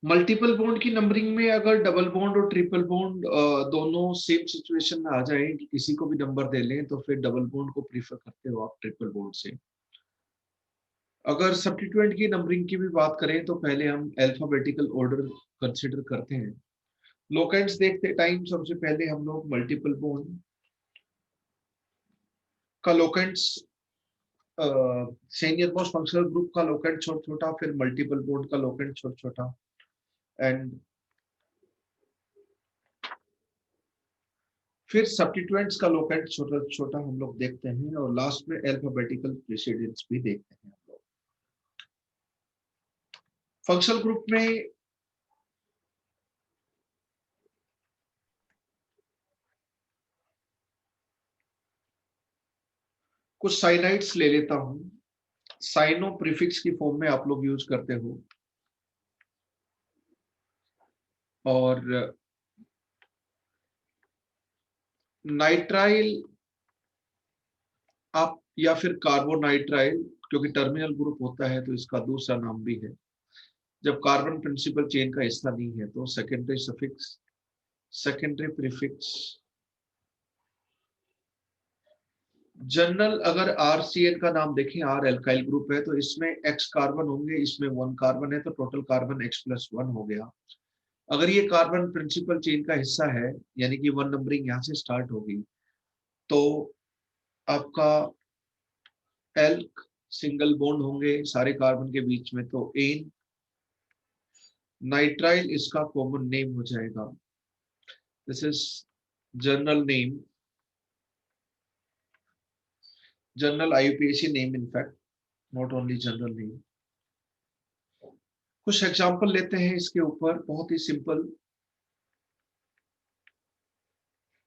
Multiple bond की numbering में अगर डबल बॉन्ड और ट्रिपल बॉन्ड दोनों सेम सिचुएशन में आ जाए कि किसी को भी नंबर दे लें, तो फिर डबल बॉन्ड को प्रीफर करते हो आप ट्रिपल बॉन्ड से। अगर सब्स्टिट्यूएंट की नंबरिंग की भी बात करें तो पहले हम अल्फाबेटिकल ऑर्डर कंसीडर करते हैं। लोकेंट्स देखते टाइम सबसे पहले हम लोग मल्टीपल बॉन्ड का locants senior most functional group का लोकेंट छोटा छोटा, फिर मल्टीपल बॉन्ड का लोकेंट छोटा छोटा, एंड फिर सब्स्टिट्यूएंट्स का लोकेंट छोटा छोटा हम लोग देखते हैं, और लास्ट में अल्फाबेटिकल प्रेसिडेंस भी देखते हैं हम लोग। फंक्शनल ग्रुप में कुछ साइनाइड्स ले लेता हूं, साइनो प्रीफिक्स की फॉर्म में आप लोग यूज करते हो, और नाइट्राइल आप या फिर कार्बोनाइट्राइल, क्योंकि टर्मिनल ग्रुप होता है तो इसका दूसरा नाम भी है। जब कार्बन प्रिंसिपल चेन का हिस्सा नहीं है तो secondary suffix, secondary prefix. General अगर आरसीएन का नाम देखें, आर एल्काइल ग्रुप है तो इसमें एक्स कार्बन होंगे, इसमें 1 कार्बन है तो टोटल कार्बन x+1 हो गया। अगर ये कार्बन प्रिंसिपल चेन का हिस्सा है, यानी कि 1 नंबरिंग यहां से स्टार्ट होगी, तो आपका एल्क सिंगल बॉन्ड होंगे सारे कार्बन के बीच में, तो एन। नाइट्राइल इसका कॉमन नेम हो जाएगा, this is general name, general IUPAC name, in fact not only general name. कुछ एग्जांपल लेते हैं इसके ऊपर, बहुत ही simple.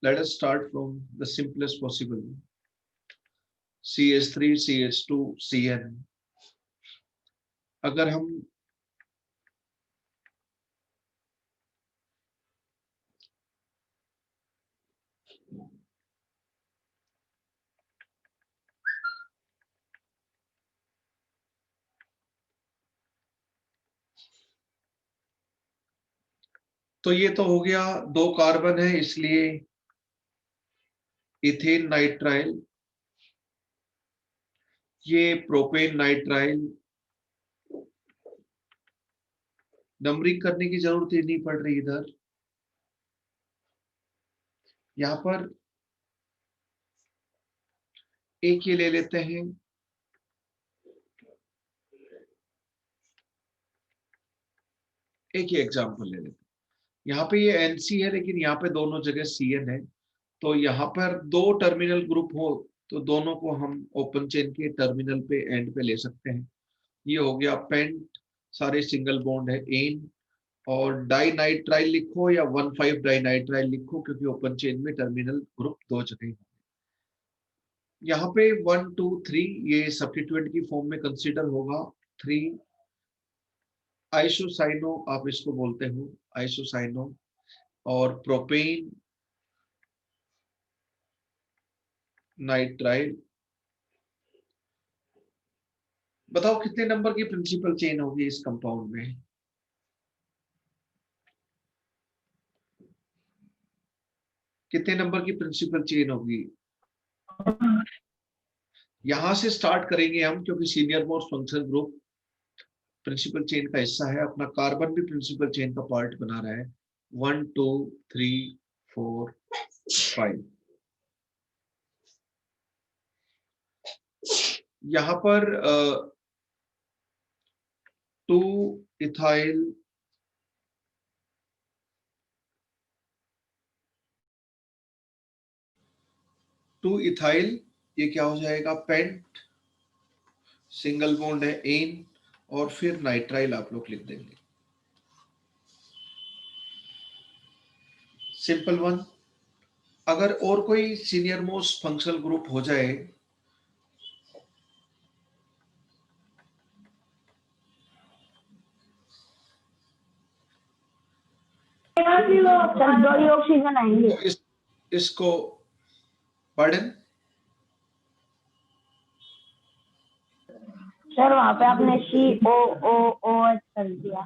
Let us start from the simplest possible, CH3 CH2 CN। अगर हम तो ये तो हो गया, 2 कार्बन है इसलिए इथेन नाइट्राइल, ये प्रोपेन नाइट्राइल। नंबरिंग करने की जरूरत ही नहीं पड़ रही इधर, यहां पर एक ये ले लेते हैं, एक ही एग्जांपल ले लेते हैं। यहाँ पे ये NC है लेकिन यहाँ पे दोनों जगह CN है, तो यहाँ पर 2 टर्मिनल ग्रुप हो तो दोनों को हम ओपन चेन के टर्मिनल पे एंड पे ले सकते हैं। ये हो गया पेंट, सारे सिंगल बॉन्ड है एन, और डाइनाइट्राइल लिखो या 1,5 डाइनाइट्राइल लिखो, क्योंकि ओपन चेन में टर्मिनल ग्रुप 2 जगह है। यहाँ पे 1 2 3 ये सब्स्टिट्यूएंट की फॉर्म में कंसीडर होगा। 3 आइसोसाइनो आप इसको बोलते हो, आइसोसाइनो, और प्रोपेन नाइट्राइल। बताओ कितने नंबर की प्रिंसिपल चेन होगी इस कंपाउंड में? कितने नंबर की प्रिंसिपल चेन होगी? यहां से स्टार्ट करेंगे हम, क्योंकि senior most functional group principal chain का हिस्सा है, अपना कार्बन भी प्रिंसिपल चेन का पार्ट बना रहा है। 1 2 3 4 5। यहां पर 2 इथाइल, ये क्या हो जाएगा? पेंट, सिंगल बॉन्ड है एन, और फिर नाइट्राइल आप लोग लिख देंगे, सिंपल वन। अगर और कोई सीनियर मोस्ट फंक्शनल ग्रुप हो जाए, ऑक्सीजन आएंगे, तो इसको पढ़ें। सर वहां पे आपने COOOH कर दिया।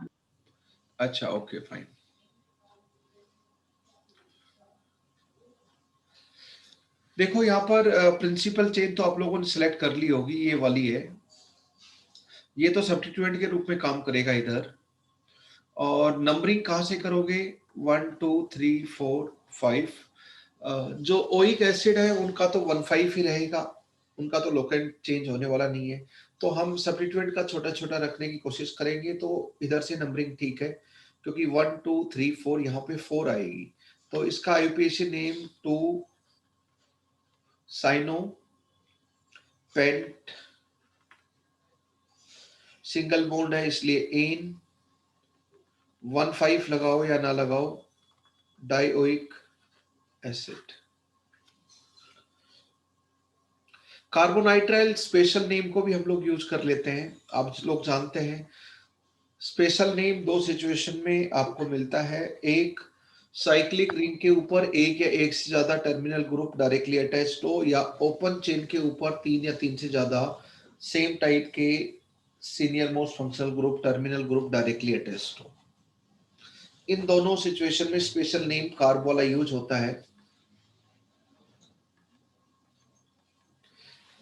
अच्छा, ओके फाइन। देखो यहाँ पर प्रिंसिपल चेन तो आप लोगों ने सिलेक्ट कर ली होगी, ये वाली है। ये तो सब्स्टिट्यूएंट के रूप में काम करेगा इधर। और नंबरिंग कहाँ से करोगे? 1 2 3 4 5। जो ओइक एसिड है उनका तो 1 5 ही रहेगा, उनका तो लोकेंट चेंज होने वाला नहीं है। तो हम सब्स्टिट्यूएंट का छोटा छोटा रखने की कोशिश करेंगे, तो इधर से नंबरिंग ठीक है, क्योंकि 1 2 3 4 यहाँ पे 4 आएगी। तो इसका IUPAC name 2 cyano pent, single bond है इसलिए एन, 1 5 लगाओ या ना लगाओ, dioic acid. Carbonitrile special name को भी हम लोग यूज कर लेते हैं। आप लोग जानते हैं स्पेशल नेम दो सिचुएशन में आपको मिलता है। एक, साइक्लिक रिंग के ऊपर एक या एक से ज्यादा टर्मिनल ग्रुप डायरेक्टली अटैच्ड हो, या ओपन चेन के ऊपर तीन या तीन से ज्यादा सेम टाइप के senior most functional group terminal group directly attached हो। इन दोनों सिचुएशन में स्पेशल नेम कार्ब वाला यूज होता है।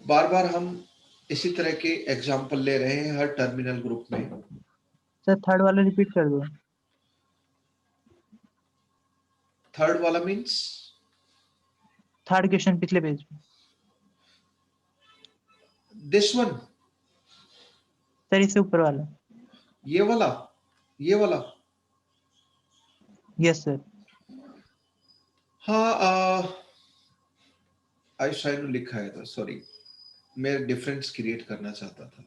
बार बार हम इसी तरह के एग्जाम्पल ले रहे हैं हर टर्मिनल ग्रुप में। सर थर्ड वाला रिपीट कर दो। थर्ड वाला मीन्स थर्ड क्वेश्चन पिछले पेज पे। दिस वन, सर इससे ऊपर वाला। ये वाला, ये वाला। Yes sir. हाँ, आइसोसाइनो लिखा है तो सॉरी, मैं डिफरेंस क्रिएट करना चाहता था।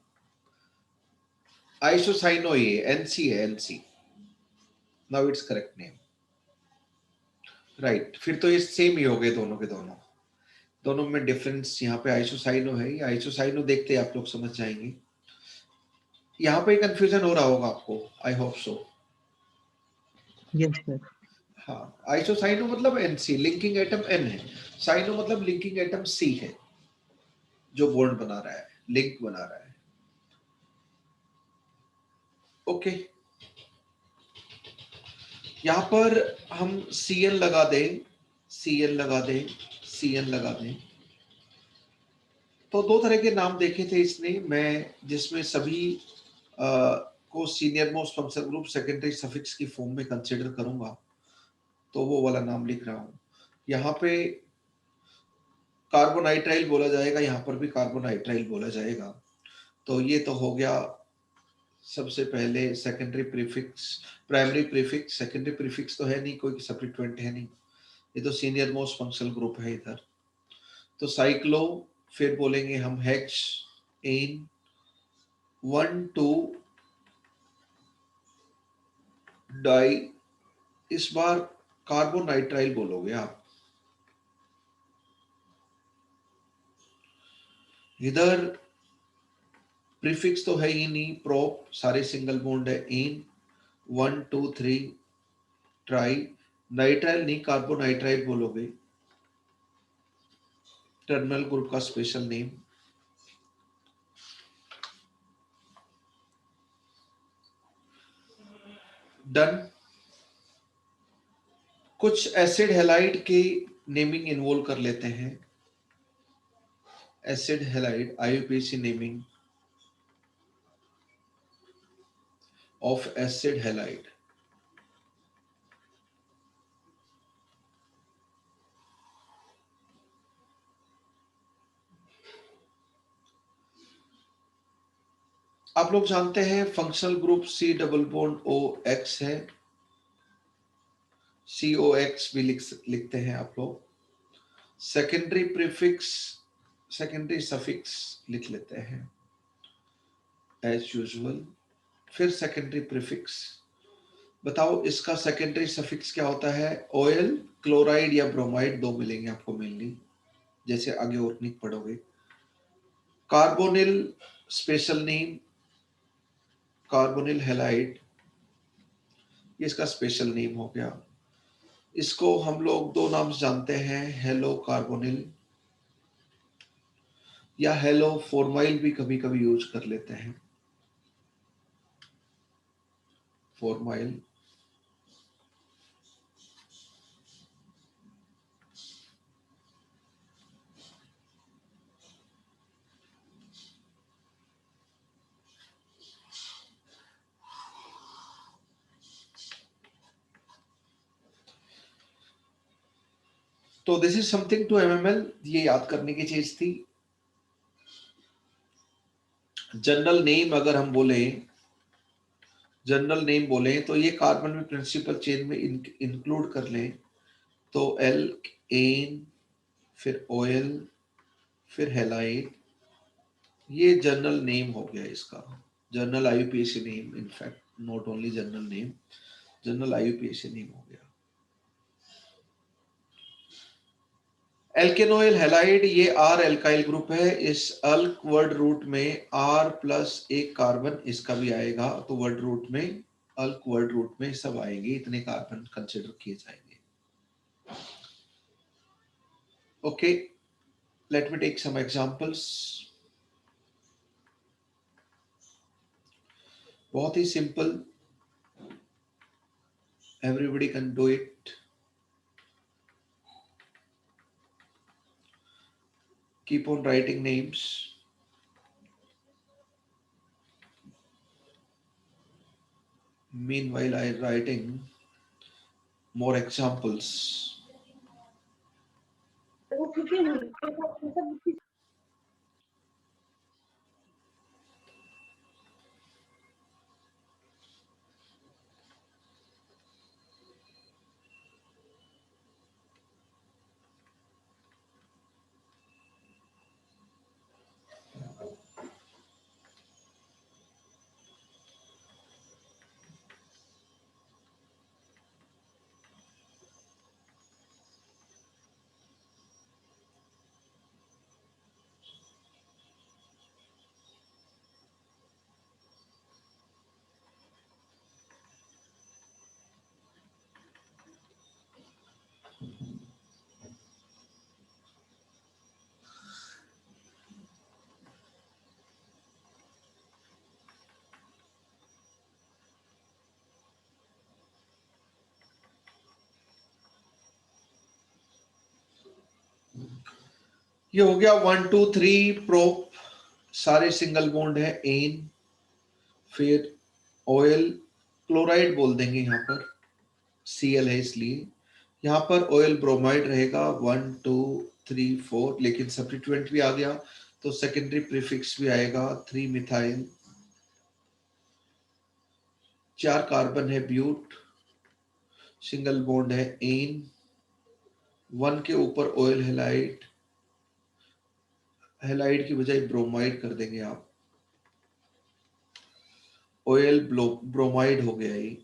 आइसोसाइनो ये एनसी है, NC. Now it's correct name, right. फिर तो ये सेम ही हो गए दोनों के दोनों। दोनों में डिफरेंस यहाँ पे आइसोसाइनो है, ये आइसोसाइनो देखते आप लोग समझ जाएंगे। यहाँ पे कंफ्यूजन हो रहा होगा आपको, I hope so. Yes sir. हाँ, आइसोसाइनो मतलब एनसी, लिंकिंग एटम एन है। साइनो मतलब लिंकिंग एटम सी है, जो बॉन्ड बना रहा है, लिंक बना रहा है। ओके, यहां पर हम Cn लगा दें, Cn लगा दें, Cn लगा दें। तो दो तरह के नाम देखे थे इसने, मैं जिसमें सभी को senior most functional group secondary suffix की फॉर्म में कंसीडर करूंगा, तो वो वाला नाम लिख रहा हूं। यहाँ पे कार्बोनाइट्राइल बोला जाएगा, यहाँ पर भी कार्बोनाइट्राइल बोला जाएगा। तो ये तो हो गया सबसे पहले secondary prefix, primary prefix. Secondary prefix तो है नहीं, कोई सब्स्टिट्यूएंट है नहीं, ये तो सीनियर मोस्ट फंक्शनल ग्रुप है इधर। तो साइक्लो, फिर बोलेंगे हम हेक्स, एन, 1 2 डाई। इस बार कार्बोनाइट्राइल बोलोगे आप। इधर प्रीफिक्स तो है ही नहीं, प्रोप, सारे सिंगल बॉन्ड है, एन, 1 2 3 ट्राई। नाइट्राइल नहीं, कार्बोनाइट्राइल बोलोगे, टर्मिनल ग्रुप का स्पेशल नेम। डन। कुछ एसिड हैलाइड की नेमिंग इन्वॉल्व कर लेते हैं। Acid halide IUPAC naming of acid halide. आप लोग जानते हैं functional group C double bond O X है, सी ओ एक्स भी लिखते हैं आप लोग। सेकेंडरी प्रीफिक्स, सेकेंडरी सफिक्स लिख लेते हैं एज यूजुअल। फिर सेकेंडरी प्रीफिक्स। बताओ इसका सेकेंडरी सफिक्स क्या होता है? ऑयल, क्लोराइड या ब्रोमाइड, दो मिलेंगे आपको मेनली, जैसे आगे ऑर्गेनिक पढ़ोगे। Carbonyl special name, carbonyl halide, ये इसका स्पेशल नेम हो गया। इसको हम लोग दो नाम से जानते हैं, हेलो कार्बोनिल या हेलो फॉर्माइल भी कभी कभी यूज कर लेते हैं, फॉर्माइल। तो this is something to MML, ये याद करने की चीज थी। जनरल नेम अगर हम बोले, जनरल नेम बोले तो ये कार्बन में प्रिंसिपल चेन में इंक्लूड कर लें तो एल्केन, फिर ऑयल, फिर हैलाइड, ये जनरल नेम हो गया इसका, general IUPAC name, in fact not only general name, general IUPAC name हो गया। एल्केनोइल हैलाइड, ये आर एल्काइल ग्रुप है, इस अल्क वर्ड रूट में आर प्लस एक कार्बन इसका भी आएगा, तो वर्ड रूट में, अल्क वर्ड रूट में सब आएंगे, इतने कार्बन कंसिडर किए जाएंगे। Okay, let me take some examples. बहुत ही simple, everybody can do it. Keep on writing names. Meanwhile, I am writing more examples. ये हो गया 1 2 3 प्रोप, सारे सिंगल बॉन्ड है, एन, फिर ऑयल, क्लोराइड बोल देंगे यहाँ पर, Cl है इसलिए, यहाँ पर ऑयल ब्रोमाइड रहेगा 1 2 3 4, लेकिन सब्स्टिट्यूएंट भी आ गया तो सेकेंडरी प्रीफिक्स भी आएगा 3 मिथाइल, 4 कार्बन है ब्यूट, सिंगल बॉन्ड है एन, 1 के ऊपर ऑयल हैलाइड, हैलाइड की बजाय ब्रोमाइड कर देंगे आप, ऑयल ब्रोमाइड हो गया ये।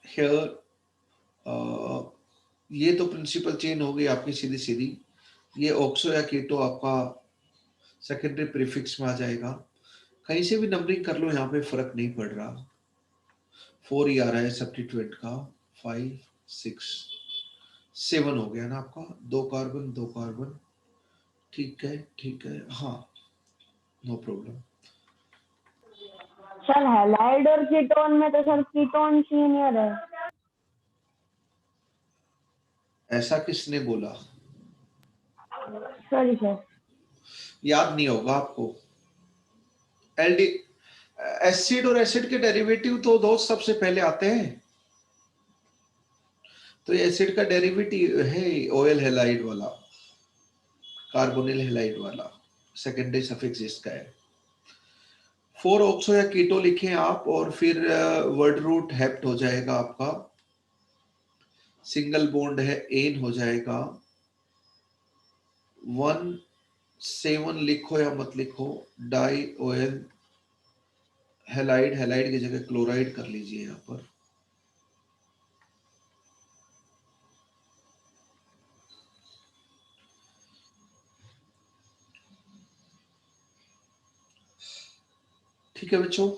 हियर ये तो प्रिंसिपल चेन हो गई आपकी सीधी सीधी, ये ऑक्सो या कीटो आपका सेकेंडरी प्रीफिक्स में आ जाएगा, कहीं से भी नंबरिंग कर लो, यहाँ पे फर्क नहीं पड़ रहा, 4 ही आ रहा है सब्स्टिट्यूएंट का, 5 6 7 हो गया ना आपका, 2 कार्बन 2 कार्बन, ठीक है, हाँ, नो प्रॉब्लम। सर हैलाइड और कीटोन में तो सर कीटोन सीनियर है। ऐसा किसने बोला? सॉरी सर, याद नहीं होगा आपको। एल्डी एसिड और एसिड के डेरिवेटिव तो दोस्त सबसे पहले आते हैं, तो ये एसिड का डेरिवेटिव है ऑयल हैलाइड वाला, कार्बोनिल हैलाइड वाला, सेकेंडरी सफिक्स इसका है। 4 ऑक्सो या कीटो लिखें आप, और फिर वर्ड रूट हेप्ट हो जाएगा आपका, सिंगल बॉन्ड है एन हो जाएगा, 1 7 लिखो या मत लिखो, डाई ऑयल हैलाइड, हैलाइड की जगह क्लोराइड कर लीजिए यहाँ पर, ठीक है बच्चों।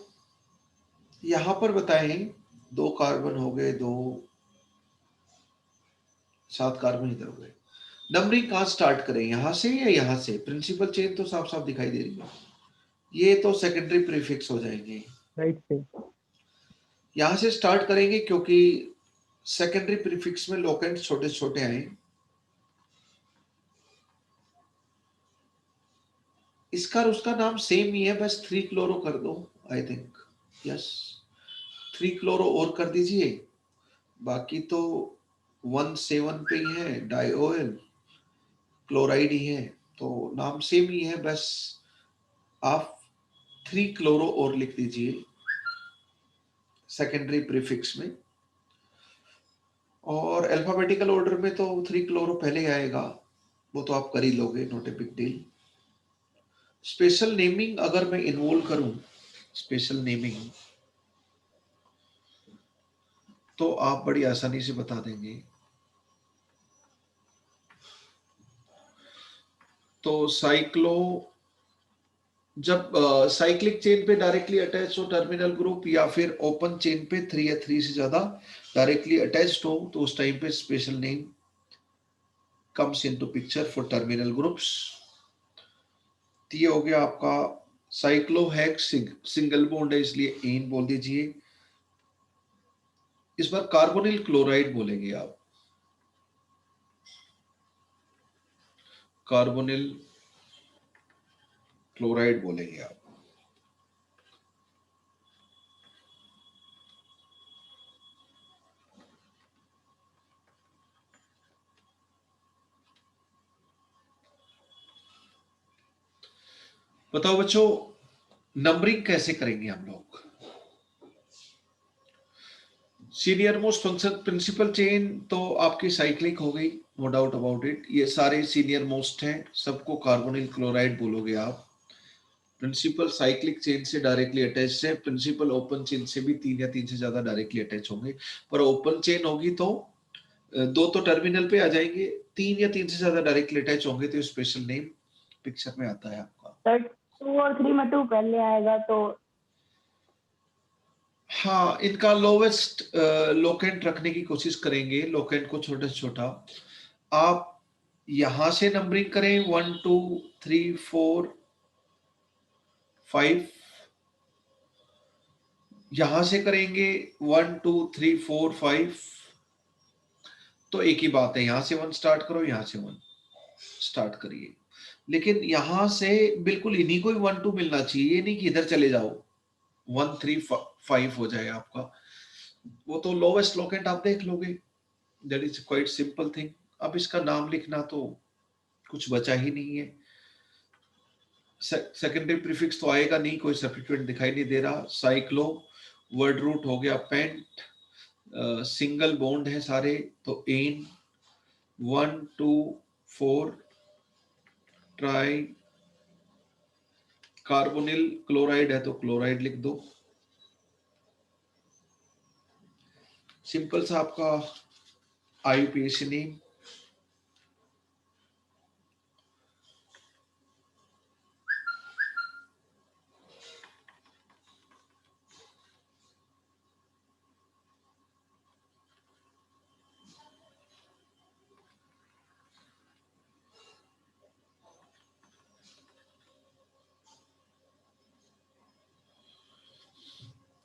यहां पर बताएं 2 कार्बन हो गए, 2 7 कार्बन इधर हो गए, नंबरिंग कहां स्टार्ट करें, यहां से या यहां से? प्रिंसिपल चेन तो साफ साफ दिखाई दे रही है, ये तो सेकेंडरी प्रीफिक्स हो जाएंगे, राइट से। यहां से स्टार्ट करेंगे क्योंकि सेकेंडरी प्रीफिक्स में लोकेंट छोटे छोटे आए, इसका और उसका नाम सेम ही है, बस 3 क्लोरो कर दो, आई थिंक, यस 3 क्लोरो और कर दीजिए, बाकी तो 1,7 पे ही है, डाइओइल क्लोराइड ही है, तो नाम सेम ही है, बस आप 3 क्लोरो और लिख दीजिए सेकेंडरी प्रीफिक्स में, और अल्फाबेटिकल ऑर्डर में तो 3 क्लोरो पहले आएगा, वो तो आप कर ही लोगे, not a big deal. Special naming अगर मैं इन्वॉल्व करूं, स्पेशल नेमिंग, तो आप बड़ी आसानी से बता देंगे। तो साइक्लो, जब साइक्लिक चेन पे डायरेक्टली अटैच हो टर्मिनल ग्रुप, या फिर ओपन चेन पे 3 या 3 से ज्यादा डायरेक्टली अटैच्ड हो, तो उस टाइम पे special name comes into picture for terminal groups. ये हो गया आपका साइक्लोहेक्स, सिंगल बॉन्ड है इसलिए एन बोल दीजिए। इस बार कार्बोनिल क्लोराइड बोलेंगे आप, कार्बोनिल क्लोराइड बोलेंगे आप। बताओ बच्चों, नंबरिंग कैसे करेंगे हम लोग? Senior most function principal chain तो आपकी साइक्लिक हो गई, नो डाउट अबाउट इट, ये सारे सीनियर मोस्ट हैं, सबको कार्बोनिल क्लोराइड बोलोगे आप। प्रिंसिपल साइक्लिक चेन से डायरेक्टली अटैच है, प्रिंसिपल ओपन चेन से भी 3 या 3 से ज्यादा डायरेक्टली अटैच होंगे, पर ओपन चेन होगी तो 2 तो टर्मिनल पे आ जाएंगे, 3 या 3 से ज्यादा डायरेक्टली अटैच होंगे तो स्पेशल नेम पिक्चर में आता है आपका। सर 2 और 3 में 2 पहले आएगा तो हाँ, इनका लोवेस्ट लोकेंट रखने की कोशिश करेंगे, लोकेंट को छोटा से छोटा। आप यहां से नंबरिंग करें 1 2 3 4 5, यहां से करेंगे 1 2 3 4 5, तो एक ही बात है, यहां से 1 स्टार्ट करो, यहां से 1 स्टार्ट करिए, लेकिन यहां से बिल्कुल इन्हीं को ही 1 2 मिलना चाहिए, ये नहीं कि इधर चले जाओ 1 3 5 हो जाए आपका, वो तो लोवेस्ट लोकेंट आप देख लोगे, that is quite simple thing. अब इसका नाम लिखना तो कुछ बचा ही नहीं है, सेकेंडरी प्रीफिक्स तो आएगा नहीं, कोई सब्स्टिट्यूएंट दिखाई नहीं दे रहा। साइक्लो, वर्ड रूट हो गया पेंट, सिंगल बॉन्ड है सारे, तो एन 1 2 4, ट्राई, कार्बोनिल क्लोराइड है तो क्लोराइड लिख दो, सिंपल सा आपका आईयूपीएसी नेम।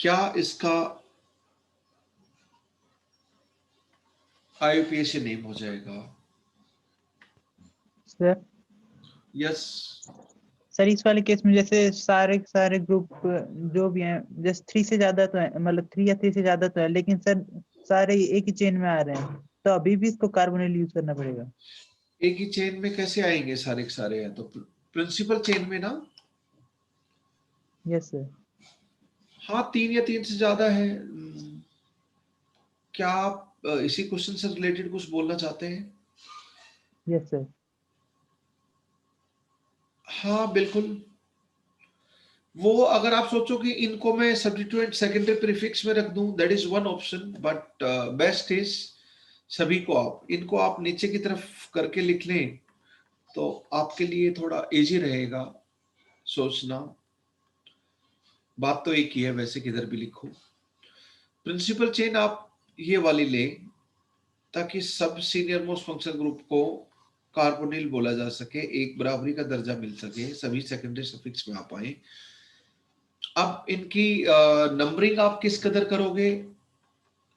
क्या इसका आईयूपीएसी नेम हो जाएगा? Sir yes. सर इस वाले केस में जैसे सारे सारे ग्रुप जो भी हैं, जैसे 3 से ज्यादा तो है, मतलब 3 या 3 से ज्यादा तो है, लेकिन सर सारे एक ही चेन में आ रहे हैं, तो अभी भी इसको कार्बोनिल यूज करना पड़ेगा। एक ही चेन में कैसे आएंगे? सारे के सारे हैं तो प्रिंसिपल चेन में ना। Yes sir. हाँ, 3 या 3 से ज्यादा है। क्या आप इसी क्वेश्चन से रिलेटेड कुछ बोलना चाहते हैं? Yes sir. हाँ बिल्कुल, वो अगर आप सोचो कि इनको मैं सब्स्टिट्यूएंट सेकेंडरी प्रीफिक्स में रख दूं, that is one option, but best is सभी को आप इनको आप नीचे की तरफ करके लिख लें, तो आपके लिए थोड़ा इजी रहेगा सोचना। बात तो एक ही है वैसे, किधर भी लिखो। प्रिंसिपल चेन आप ये वाली लें ताकि सब सीनियर मोस्ट फंक्शन ग्रुप को कार्बोनिल बोला जा सके, एक बराबरी का दर्जा मिल सके, सभी सेकेंडरी सफिक्स में आ पाए। अब इनकी नंबरिंग आप किस कदर करोगे?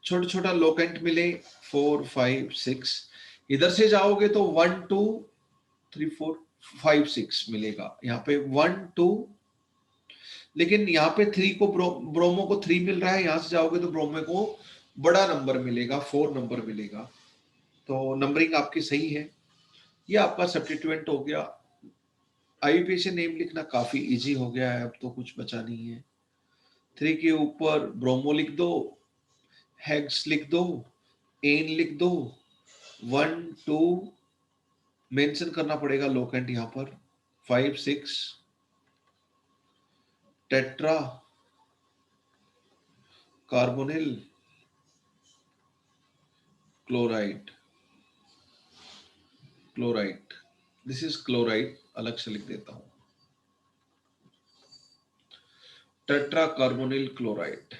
छोटा छोटा लोकेंट मिले 4 5 6, इधर से जाओगे तो 1 2 3 4 5 6 मिलेगा, यहाँ पे 1 2, लेकिन यहाँ पे 3 को ब्रोमो को 3 मिल रहा है, यहां से जाओगे तो ब्रोमो को बड़ा नंबर मिलेगा, 4 नंबर मिलेगा। तो नंबरिंग आपकी सही है। ये आपका सब्स्टिट्यूएंट हो गया। IUPAC नेम लिखना काफी इजी हो गया है, अब तो कुछ बचा नहीं है। 3 के ऊपर ब्रोमो लिख दो, हेक्स लिख दो, एन लिख दो, 1 2 मेंशन करना पड़ेगा लोकेंट यहाँ पर, 5 6 tetra carbonyl chloride, chloride, this is chloride, अलग से लिख देता हूं, टेट्रा कार्बोनिल क्लोराइड।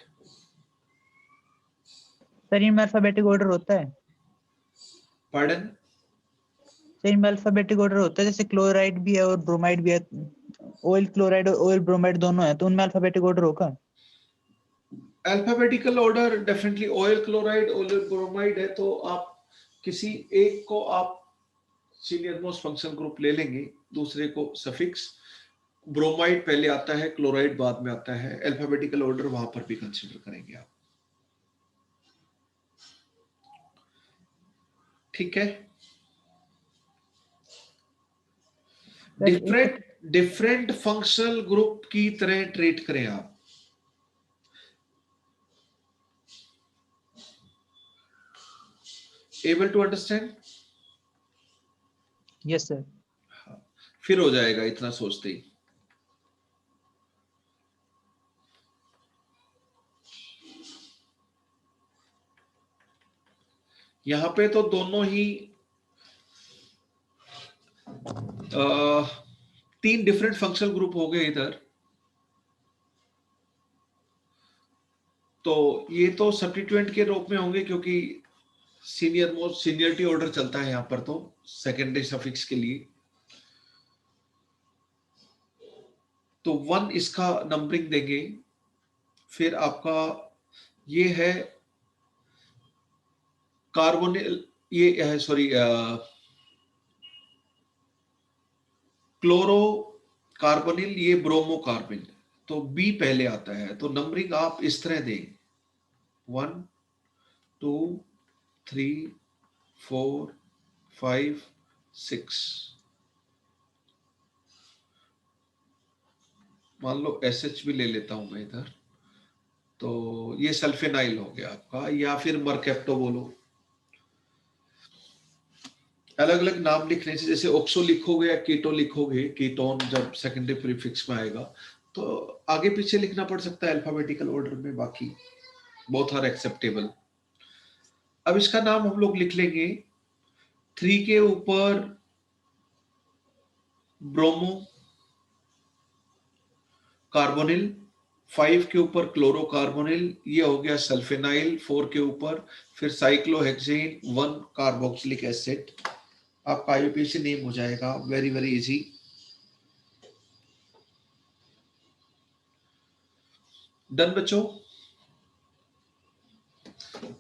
सर इनमें अल्फाबेटिक ऑर्डर होता है? पार्डन? सर इनमें अल्फाबेटिक ऑर्डर होता है, जैसे क्लोराइड भी है और ब्रोमाइड भी है, ऑयल क्लोराइड और ऑयल ब्रोमाइड दोनों है, तो उनमें अल्फाबेटिक ऑर्डर होगा? Alphabetical order definitely, oil chloride oil bromide है तो आप किसी एक को आप सीनियर मोस्ट फंक्शनल ग्रुप ले लेंगे, दूसरे को सफिक्स। ब्रोमाइड पहले आता है, क्लोराइड बाद में आता है, अल्फाबेटिकल ऑर्डर वहां पर भी कंसीडर करेंगे आप। ठीक है। डिफरेंट फंक्शनल ग्रुप की तरह ट्रीट करें आप। Able to understand? Yes sir. फिर हो जाएगा इतना सोचते ही। यहां पे तो दोनों ही 3 डिफरेंट फंक्शनल ग्रुप हो गए इधर, तो ये तो सब्स्टिट्यूएंट के रूप में होंगे क्योंकि सीनियर मोस्ट सीनियरिटी ऑर्डर चलता है यहां पर तो सेकेंडरी सफिक्स के लिए। तो 1 इसका नंबरिंग देंगे। फिर आपका ये है कार्बोनिल, ये है सॉरी क्लोरो कार्बोनिल, ये ब्रोमो कार्बन, तो बी पहले आता है, तो नंबरिंग आप इस तरह दें 1 2 3 4 5 6। मान लो SH भी ले लेता हूं मैं इधर, तो ये सल्फेनाइल हो गया आपका, या फिर मरकेप्टो बोलो। अलग अलग नाम लिखने से, जैसे ऑक्सो लिखोगे या कीटो लिखोगे, कीटोन जब सेकेंडरी प्रीफिक्स में आएगा तो आगे पीछे लिखना पड़ सकता है अल्फाबेटिकल ऑर्डर में, बाकी बोथ आर एक्सेप्टेबल। अब इसका नाम हम लोग लिख लेंगे, 3 के ऊपर ब्रोमो कार्बोनिल, 5 के ऊपर क्लोरोकार्बोनिल, ये हो गया सल्फेनाइल, 4 के ऊपर, फिर साइक्लोहेक्सेन, 1 कार्बोक्सिलिक एसिड। आपका IUPAC नेम हो जाएगा, वेरी वेरी इजी। डन बच्चों?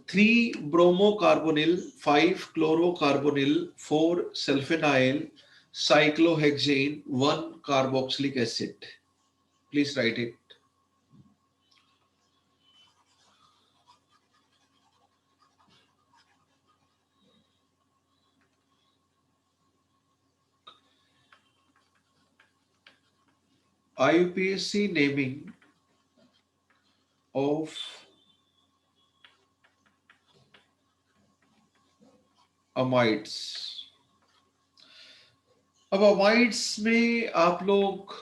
3 bromo carbonyl, 5 chlorocarbonyl, 4 sulfanyl, cyclohexane, 1 carboxylic acid. Please write it. IUPAC naming of amides. अब अमाइड्स में आप लोग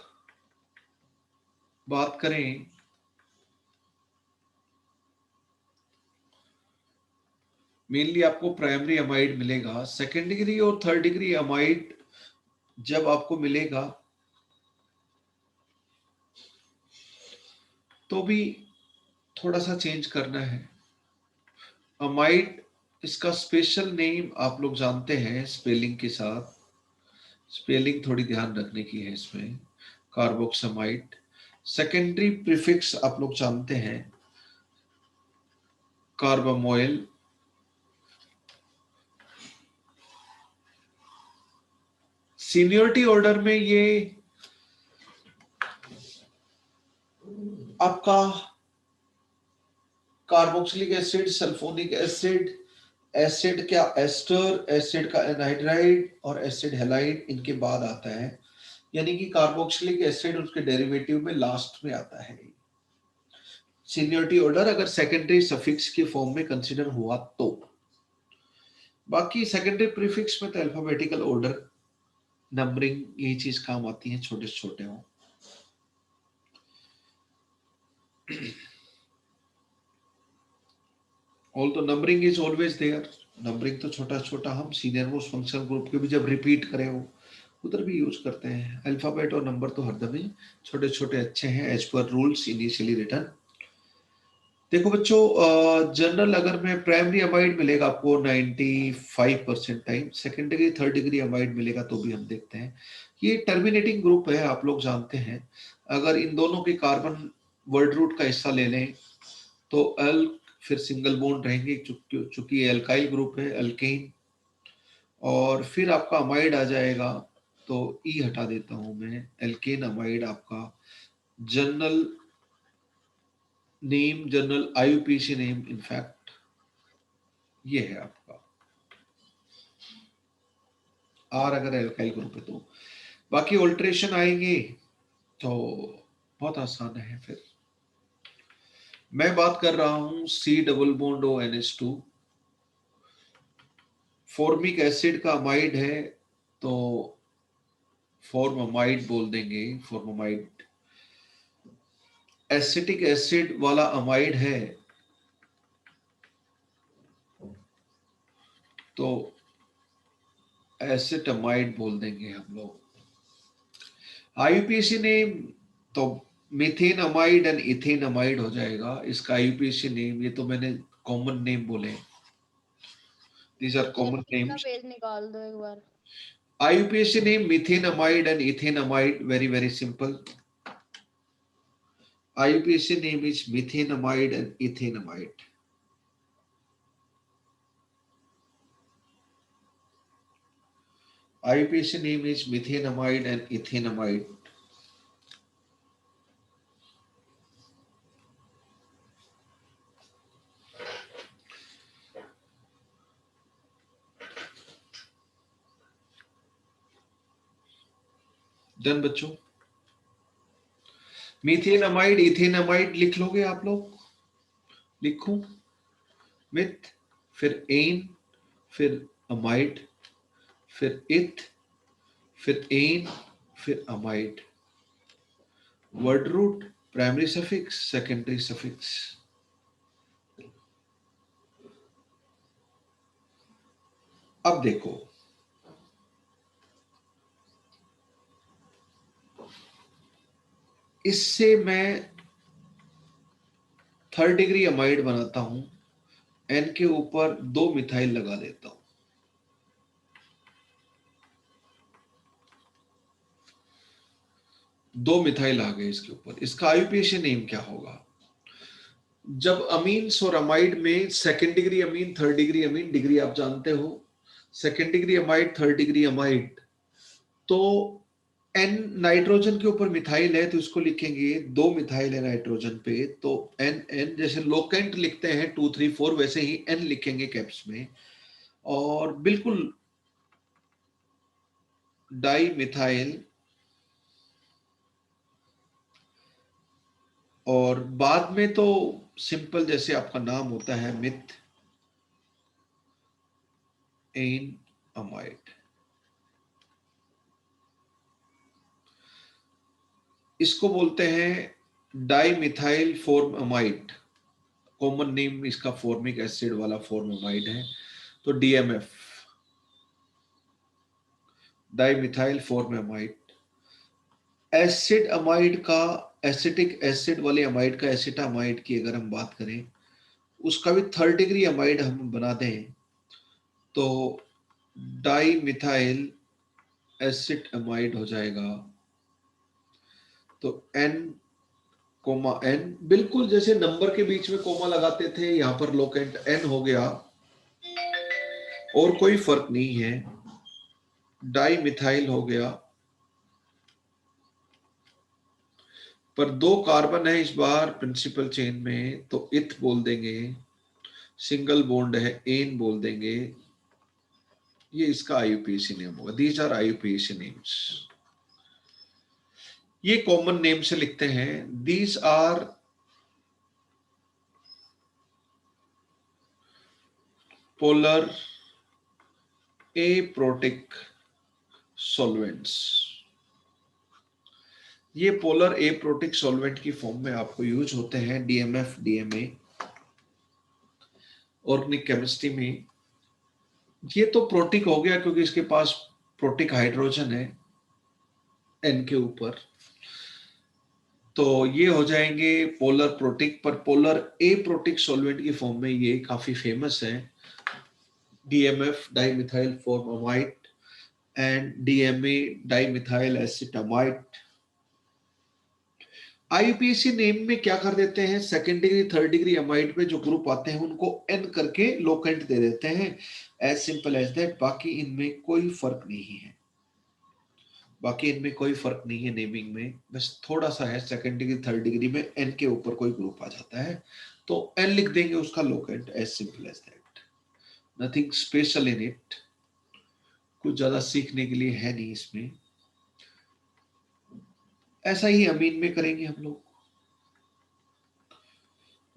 बात करें, मेनली आपको प्राइमरी अमाइड मिलेगा, सेकेंड डिग्री और थर्ड डिग्री अमाइड जब आपको मिलेगा तो भी थोड़ा सा चेंज करना है। अमाइड, इसका स्पेशल नेम आप लोग जानते हैं स्पेलिंग के साथ, स्पेलिंग थोड़ी ध्यान रखने की है इसमें। कार्बोक्सामाइड, सेकेंडरी प्रीफिक्स आप लोग जानते हैं कार्बामोइल, सीनियरिटी ऑर्डर में ये आपका carboxylic acid, sulphonic acid, acid क्या, एस्टर, एसिड का एनहाइड्राइड और एसिड हैलाइड इनके बाद आता है, यानी कि कार्बोक्सिलिक एसिड उसके डेरिवेटिव में लास्ट में आता है। सीनियरिटी ऑर्डर अगर सेकेंडरी सफिक्स के फॉर्म में कंसीडर हुआ तो, बाकी सेकेंडरी प्रीफिक्स में तो अल्फाबेटिकल ऑर्डर नंबरिंग यही चीज काम आती है, छोटे से छोटे हो। Although numbering is always there, numbering तो छोटा छोटा हम सीनियर मोस्ट फंक्शनल ग्रुप के भी जब रिपीट करे हो उधर भी यूज करते हैं। अल्फाबेट और नंबर तो हरदम ही छोटे छोटे अच्छे हैं as per rules initially written. देखो बच्चों, जनरल अगर मैं प्राइमरी अमाइड मिलेगा आपको 95% time, secondary third degree amide मिलेगा तो भी हम देखते हैं। ये टर्मिनेटिंग ग्रुप है, आप लोग जानते हैं। अगर इन दोनों के कार्बन वर्ड रूट का हिस्सा ले लें तो अल फिर सिंगल बॉन्ड रहेंगे, चूंकि एल्काइल ग्रुप है, अल्केन। और फिर आपका अमाइड आ जाएगा, तो ई हटा देता हूं मैं, एल्केन अमाइड आपका general name, general IUPAC name in fact ये है आपका आर, अगर एल्काइल ग्रुप है तो। बाकी ऑल्ट्रेशन आएंगे तो बहुत आसान है। फिर मैं बात कर रहा हूं C double bond O NH2, formic acid का अमाइड है तो फॉर्ममाइड बोल देंगे, फॉर्ममाइड। एसिटिक एसिड वाला अमाइड है तो एसिटमाइड बोल देंगे हम लोग। आईयूपीएसी नेम तो methane amide and ethane amide हो जाएगा इसका आईयूपीएसी नेम। ये तो मैंने कॉमन नेम बोले, these are common names. Page निकाल दो एक बार। IUPAC name methane amide and ethane amide, very very simple. IUPAC name is methanamide and ethanamide. IUPAC name is methanamide and ethanamide. Done बच्चों, मीथेनामाइड ethanamide लिख लोगे आप लोग? लिखूं? मिथ, फिर एन, फिर अमाइड, फिर इथ, फिर एन, फिर amide. Word root, primary suffix, secondary suffix. अब देखो, इससे मैं थर्ड डिग्री अमाइड बनाता हूं, एन के ऊपर 2 मिथाइल लगा देता हूं। दो मिथाइल आ गए इसके ऊपर। इसका आईयूपीएसी नेम क्या होगा? जब अमीन्स और अमाइड में second degree amine, third degree amine, degree आप जानते हो, second degree amide, third degree amide, तो एन नाइट्रोजन के ऊपर मिथाइल है तो इसको लिखेंगे 2 मिथाइल है नाइट्रोजन पे, तो एन एन, जैसे लोकेंट लिखते हैं 2 3 4 वैसे ही एन लिखेंगे कैप्स में। और बिल्कुल डाई मिथाइल, और बाद में तो सिंपल जैसे आपका नाम होता है मिथ एन अमाइड। इसको बोलते हैं डाइमिथाइल फॉर्ममाइड, कॉमन नेम इसका फॉर्मिक एसिड वाला फॉर्ममाइड है, तो DMF, डाइमिथाइल फॉर्ममाइड। एसिड अमाइड का, एसिटिक एसिड वाले अमाइड का, एसिटामाइड की अगर हम बात करें, उसका भी थर्ड डिग्री अमाइड हम बना दें तो डाइमिथाइल एसिड अमाइड हो जाएगा। तो N कोमा N, बिल्कुल जैसे नंबर के बीच में कोमा लगाते थे, यहां पर लोकेंट N हो गया, और कोई फर्क नहीं है। डाई मिथाइल हो गया, पर 2 कार्बन है इस बार प्रिंसिपल चेन में, तो इथ बोल देंगे। सिंगल बॉन्ड है, एन बोल देंगे, ये इसका IUPAC नेम होगा। These are IUPAC names. ये कॉमन नेम से लिखते हैं। These are polar aprotic solvents. ये पोलर एप्रोटिक सॉल्वेंट की फॉर्म में आपको यूज होते हैं DMF, DMA, ऑर्गेनिक केमिस्ट्री में। ये तो प्रोटिक हो गया क्योंकि इसके पास प्रोटिक हाइड्रोजन है N के ऊपर, तो ये हो जाएंगे पोलर प्रोटिक। पर पोलर एप्रोटिक सॉल्वेंट की फॉर्म में ये काफी फेमस है। DMF dimethyl formamide and DMA dimethyl acetamide. IUPAC name में क्या कर देते हैं, second degree third degree amide में जो ग्रुप आते हैं उनको N करके लोकेंट दे देते हैं। As simple as that. बाकी इनमें कोई फर्क नहीं है, बाकी इनमें कोई फर्क नहीं है नेमिंग में, बस थोड़ा सा है। सेकेंड डिग्री थर्ड डिग्री में N के ऊपर कोई ग्रुप आ जाता है तो N लिख देंगे उसका locant. As simple as that, nothing special in it. कुछ ज्यादा सीखने के लिए है नहीं इसमें। ऐसा ही अमीन में करेंगे हम लोग।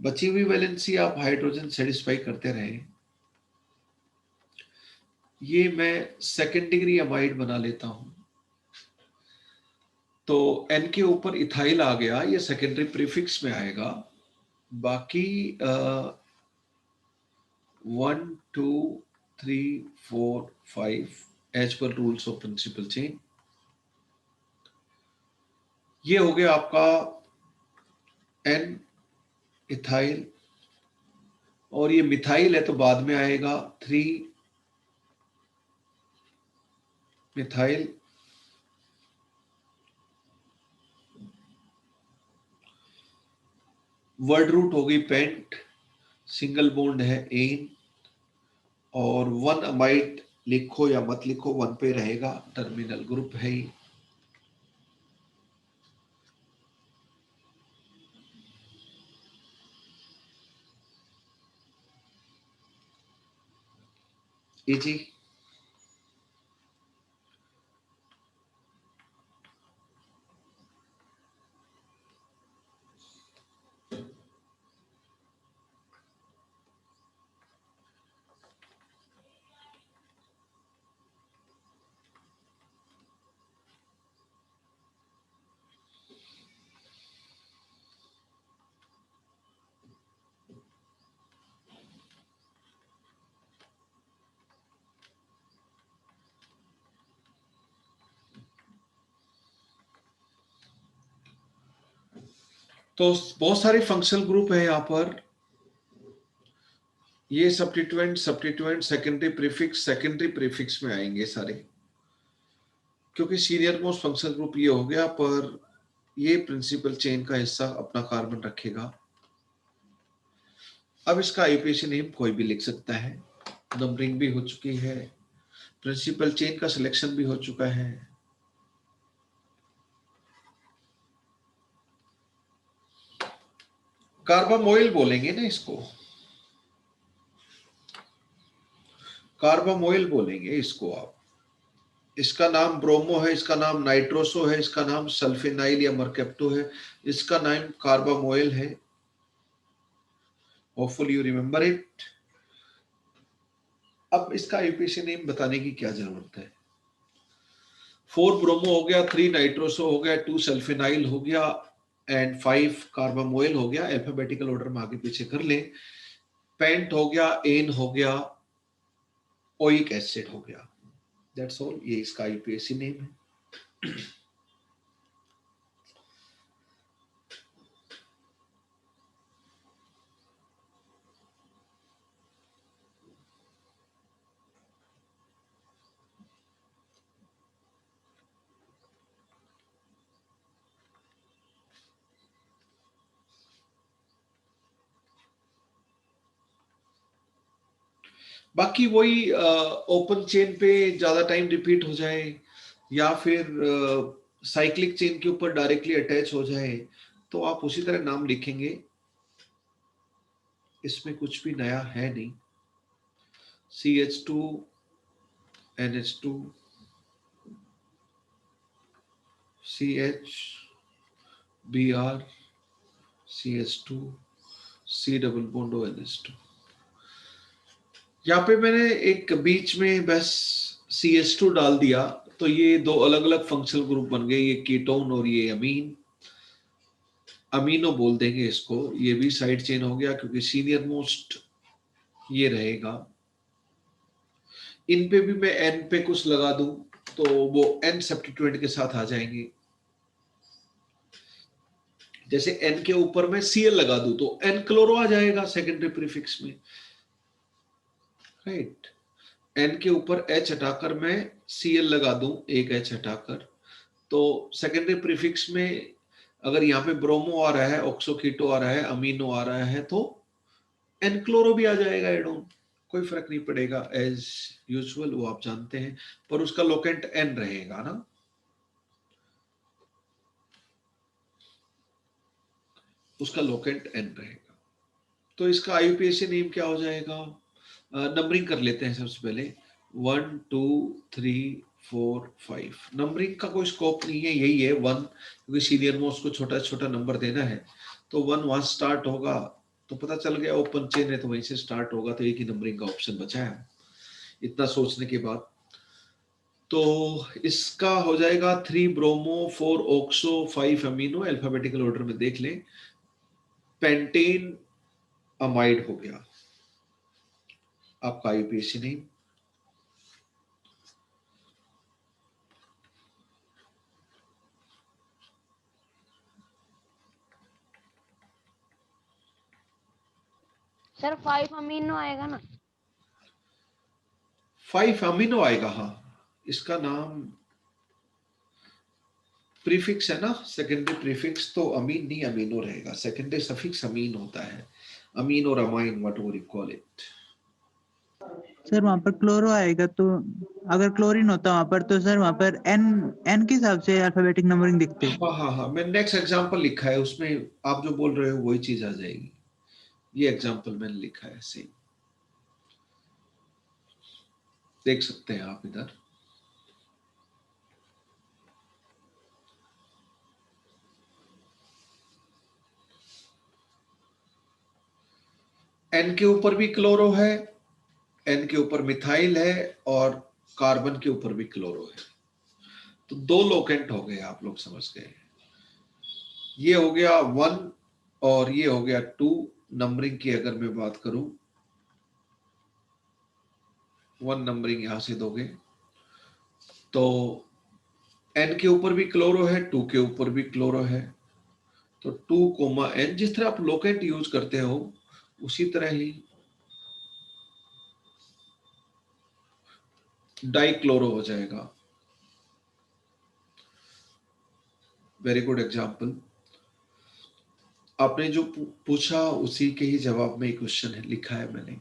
बची हुई वैलेंसी आप हाइड्रोजन सेटिस्फाई करते रहे। ये मैं सेकेंड डिग्री अमाइड बना लेता हूं, तो N के ऊपर इथाइल आ गया, ये सेकेंडरी प्रीफिक्स में आएगा। बाकी 1 2 3 4 5 as per rules of principal chain. ये हो गया आपका N इथाइल, और ये मिथाइल है तो बाद में आएगा 3 मिथाइल। वर्ड रूट हो गई पेंट, सिंगल बॉन्ड है एन, और 1 अमाइड लिखो या मत लिखो, 1 पे रहेगा, टर्मिनल ग्रुप है ही। इजी। तो बहुत सारे फंक्शनल ग्रुप है यहाँ पर। ये सब्स्टिट्यूएंट सेकेंडरी प्रीफिक्स में आएंगे सारे, क्योंकि सीनियर मोस्ट फंक्शनल ग्रुप ये हो गया, पर ये प्रिंसिपल चेन का हिस्सा अपना कार्बन रखेगा। अब इसका IUPAC नेम कोई भी लिख सकता है। नंबरिंग भी हो चुकी है, प्रिंसिपल चेन का सिलेक्शन भी हो चुका है। कार्बामोइल बोलेंगे ना इसको, कार्बामोइल बोलेंगे इसको आप। इसका नाम ब्रोमो है, इसका नाम नाइट्रोसो है, इसका नाम सल्फेनाइल या मरकेप्टो है, इसका नाम कार्बामोइल है। Hopefully you remember it. अब इसका IUPAC नेम बताने की क्या जरूरत है। 4 ब्रोमो हो गया, 3 नाइट्रोसो हो गया, 2 सल्फेनाइल हो गया एंड 5 कार्बामोइल हो गया। अल्फाबेटिकल ऑर्डर में आगे पीछे कर ले। पेंट हो गया, एन हो गया, ओइक एसिड हो गया। That's all. ये इसका IUPAC नेम है। बाकी वही ओपन चेन पे ज्यादा टाइम रिपीट हो जाए या फिर साइक्लिक चेन के ऊपर डायरेक्टली अटैच हो जाए तो आप उसी तरह नाम लिखेंगे। इसमें कुछ भी नया है नहीं। CH2 NH2 CH Br CH2 C double bond ONH2। यहाँ पे मैंने एक बीच में बस CH2 डाल दिया तो ये दो अलग अलग फंक्शनल ग्रुप बन गए, ये कीटोन और ये अमीन, अमीनो बोल देंगे इसको। ये भी साइड चेन हो गया क्योंकि सीनियर मोस्ट ये रहेगा। इन पे भी मैं N पे कुछ लगा दूं तो वो N सब्स्टिट्यूएंट के साथ आ जाएंगे। जैसे N के ऊपर मैं Cl लगा दूं तो N क्लोरो आ जाएगा सेकेंडरी प्रीफिक्स में, राइट। N के ऊपर H हटाकर मैं Cl लगा दूं, एक H हटाकर, तो सेकेंडरी प्रीफिक्स में अगर यहाँ पे ब्रोमो आ रहा है, ऑक्सो कीटो आ रहा है, अमीनो आ रहा है तो N क्लोरो भी आ जाएगा एडोन, कोई फर्क नहीं पड़ेगा। एज यूजुअल वो आप जानते हैं, पर उसका लोकेंट N रहेगा ना। उसका लोकेंट N रहेगा। तो इसका IUPAC नेम क्या हो जाएगा? नंबरिंग कर लेते हैं सबसे पहले। 1 2 3 4 5। नंबरिंग का कोई स्कोप नहीं है, यही है 1, क्योंकि सीनियर मोस्ट को छोटा छोटा नंबर देना है। तो 1 वहां स्टार्ट होगा तो पता चल गया ओपन चेन है तो वहीं से स्टार्ट होगा, तो एक ही नंबरिंग का ऑप्शन बचा है इतना सोचने के बाद। तो इसका हो जाएगा 3 bromo 4 oxo 5 amino, alphabetical order में देख लें। पेंटेन अमाइड हो गया आपका IUPAC नेम। सर 5 अमीनो आएगा ना? 5 अमीनो आएगा, हाँ। इसका नाम प्रीफिक्स है ना, सेकेंडरी प्रीफिक्स, तो अमीन नहीं अमीनो रहेगा। सेकेंडरी सफिक्स अमीन होता है, अमीन और amine, what ever you call it. Sir वहां पर क्लोरो आएगा तो अगर क्लोरीन होता वहां पर तो सर वहां पर एन एन के हिसाब से अल्फाबेटिक नंबरिंग दिखते। हाँ हाँ हाँ, मैं नेक्स्ट एग्जांपल लिखा है उसमें, आप जो बोल रहे हो वही चीज आ जाएगी। ये एग्जांपल मैंने लिखा है, सेम देख सकते हैं आप इधर। N के ऊपर भी क्लोरो है, N के ऊपर मिथाइल है और कार्बन के ऊपर भी क्लोरो है। तो दो लोकेंट हो गए, आप लोग समझ गए। ये हो गया 1 और ये हो गया 2। नंबरिंग की अगर मैं बात करूं, 1 नंबरिंग यहां से दोगे तो N के ऊपर भी क्लोरो है, 2 के ऊपर भी क्लोरो है। तो 2, N, जिस तरह आप लोकेंट यूज करते हो उसी तरह ही डाइक्लोरो हो जाएगा। Very good example. आपने जो पूछा उसी के ही जवाब में एक क्वेश्चन है लिखा है मैंने।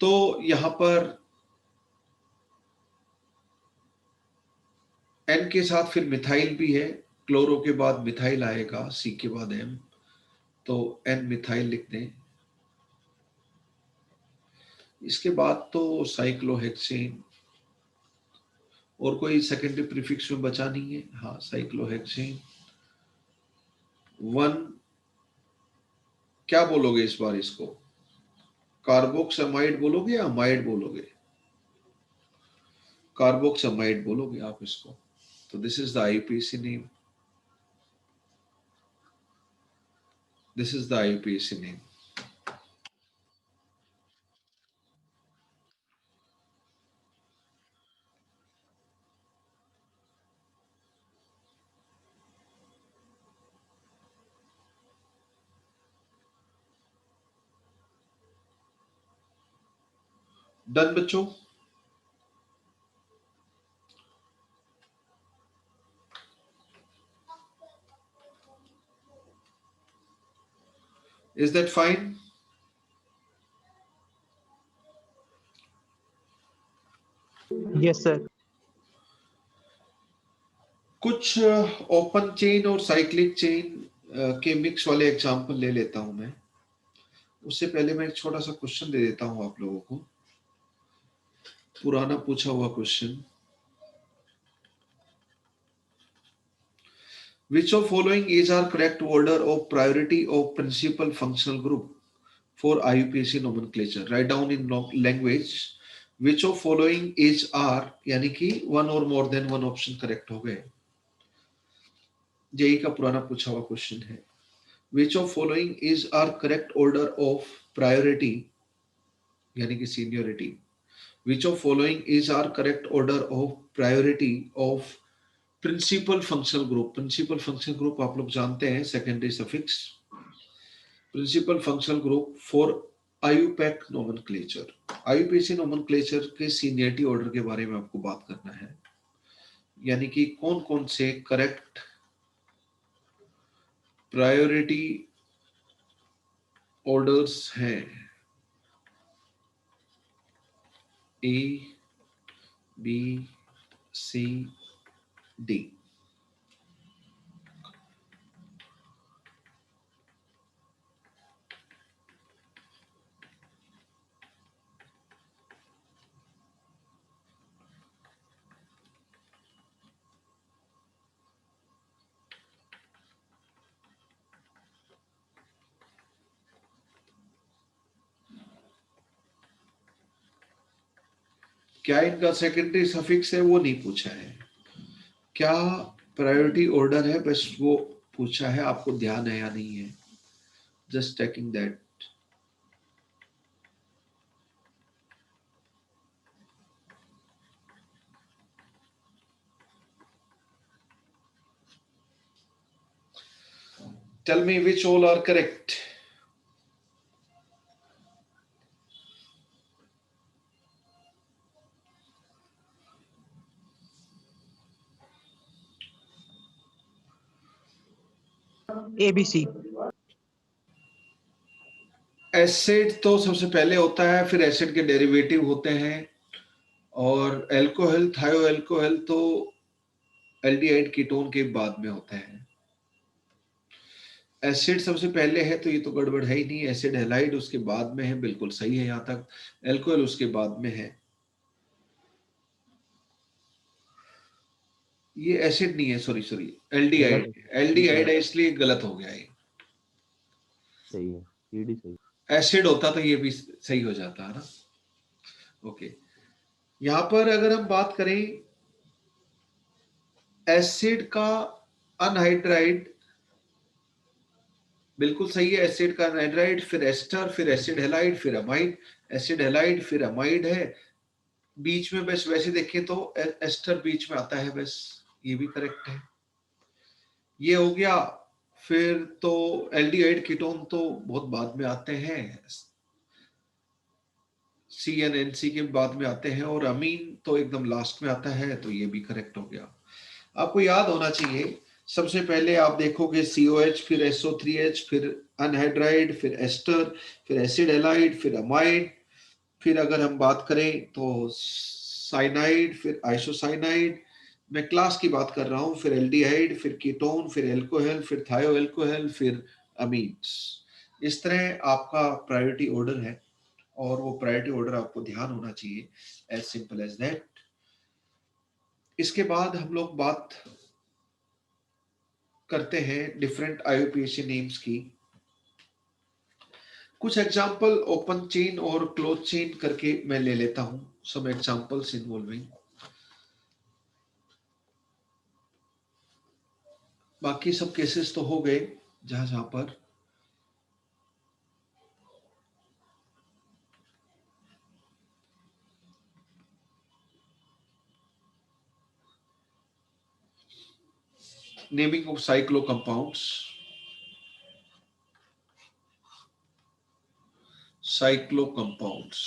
तो यहां पर N के साथ फिर मिथाइल भी है, क्लोरो के बाद मिथाइल आएगा, C के बाद M, तो N मिथाइल लिख दें। इसके बाद तो साइक्लोहेक्सेन, और कोई सेकेंडरी प्रीफिक्स में बचा नहीं है। हाँ, साइक्लोहेक्सेन 1। क्या बोलोगे इस बार इसको? कार्बोक्सामाइड बोलोगे या अमाइड बोलोगे? कार्बोक्सामाइड बोलोगे आप इसको। तो this is the IUPAC name, this is the IUPAC name. Done बच्चों? Is that fine? Yes sir. कुछ ओपन चेन और साइक्लिक चेन के मिक्स वाले एग्जांपल ले लेता हूं मैं। उससे पहले मैं एक छोटा सा क्वेश्चन दे देता हूं आप लोगों को, पुराना पूछा हुआ question. Which of following is our correct order of priority of principal functional group for IUPAC nomenclature? Write down in language which of following is our, यानी कि one or more than one option correct हो गए। JEE का पुराना पूछा हुआ question है। Which of following is our correct order of priority, यानी कि seniority? Which of following is our correct order of priority of principal functional group? Principal functional group आप लोग जानते हैं, secondary suffix. Principal functional group for IUPAC nomenclature. IUPAC nomenclature के seniority order के बारे में आपको बात करना है, यानी कि कौन कौन से करेक्ट प्रायोरिटी ऑर्डर्स हैं। ए, बी, सी, डी। क्या इनका सेकेंडरी सफिक्स है वो नहीं पूछा है, क्या प्रायोरिटी ऑर्डर है बस वो पूछा है। आपको ध्यान है या नहीं है, just checking that. Tell me which all are correct. ABC। Acid तो सबसे पहले होता है, फिर एसिड के डेरिवेटिव होते हैं, और एल्कोहल थायो एल्कोहल तो एल्डिहाइड कीटोन के बाद में होते हैं। एसिड सबसे पहले है तो ये तो गड़बड़ है ही नहीं, एसिड हैलाइड उसके बाद में है, बिल्कुल सही है यहां तक। एल्कोहल उसके बाद में है। ये एसिड नहीं है, सॉरी सॉरी, एल्डिहाइड। एल्डिहाइड है इसलिए गलत हो गया ये। सही है, सीडी सही। एसिड होता तो ये भी सही हो जाता है ना। ओके, यहां पर अगर हम बात करें एसिड का अनहाइड्राइड, बिल्कुल सही है, एसिड का अनहाइड्राइड, फिर एस्टर, फिर एसिड हैलाइड, फिर अमाइड। एसिड हैलाइड फिर अमाइड है, बीच में बस वैसे देखें तो एस्टर बीच में आता है बस, ये भी करेक्ट है। ये हो गया। फिर तो एल्डिहाइड कीटोन तो बहुत बाद में आते हैं, CnNC के बाद में आते हैं, और अमीन तो एकदम लास्ट में आता है, तो ये भी करेक्ट हो गया। आपको याद होना चाहिए, सबसे पहले आप देखोगे COH, फिर SO3H, फिर अनहाइड्राइड, फिर एस्टर, फिर एसिड हैलाइड, फिर अमाइड, फिर अगर हम बात करें तो साइनाइड, फिर आइसोसाइनाइड, मैं क्लास की बात कर रहा हूं, फिर एल्डिहाइड, फिर कीटोन, फिर एल्कोहल, फिर थायो एल्कोहल, फिर अमीन्स। इस तरह आपका प्रायोरिटी ऑर्डर है, और वो प्रायोरिटी ऑर्डर आपको ध्यान होना चाहिए, एज सिंपल एज दैट। इसके बाद हम लोग बात करते हैं डिफरेंट IUPAC नेम्स की। कुछ एग्जांपल ओपन चेन और क्लोज चेन करके मैं ले लेता हूं, सम एग्जांपल्स इन्वॉल्विंग। बाकी सब केसेस तो हो गए जहां जहां पर naming of cyclo compounds, cyclo compounds.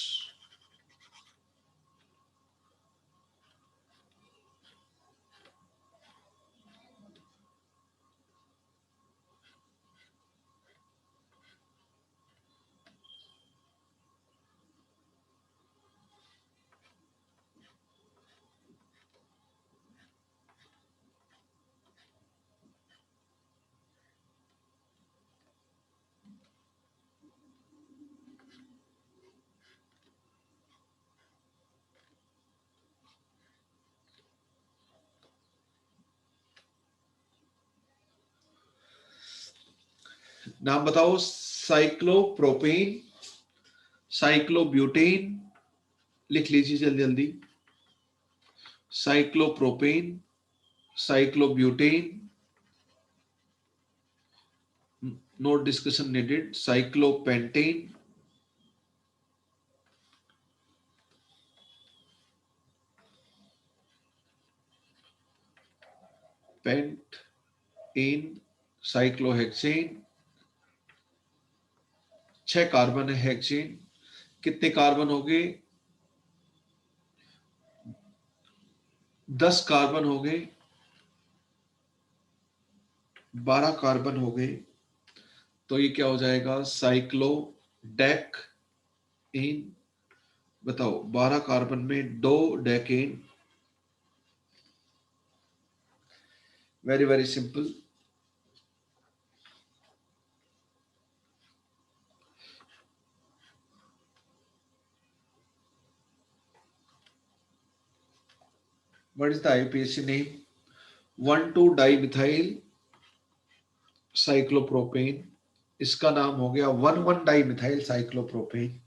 नाम बताओ। साइक्लोप्रोपेन, साइक्लोब्यूटेन, लिख लीजिए जल्दी जल्दी। Cyclopropane, cyclobutane, no discussion needed. Cyclopentane, pentane, cyclohexane. 6 carbon है हेक्सेन। कितने कार्बन हो गए? 10 कार्बन हो गए, 12 कार्बन हो गए। तो ये क्या हो जाएगा? साइक्लोडेक इन। बताओ 12 कार्बन में 2 decane. Very very simple. What is the IUPAC name? 1,2-dimethyl cyclopropane. इसका नाम हो गया 1,1-डाइमिथाइल साइक्लोप्रोपेन।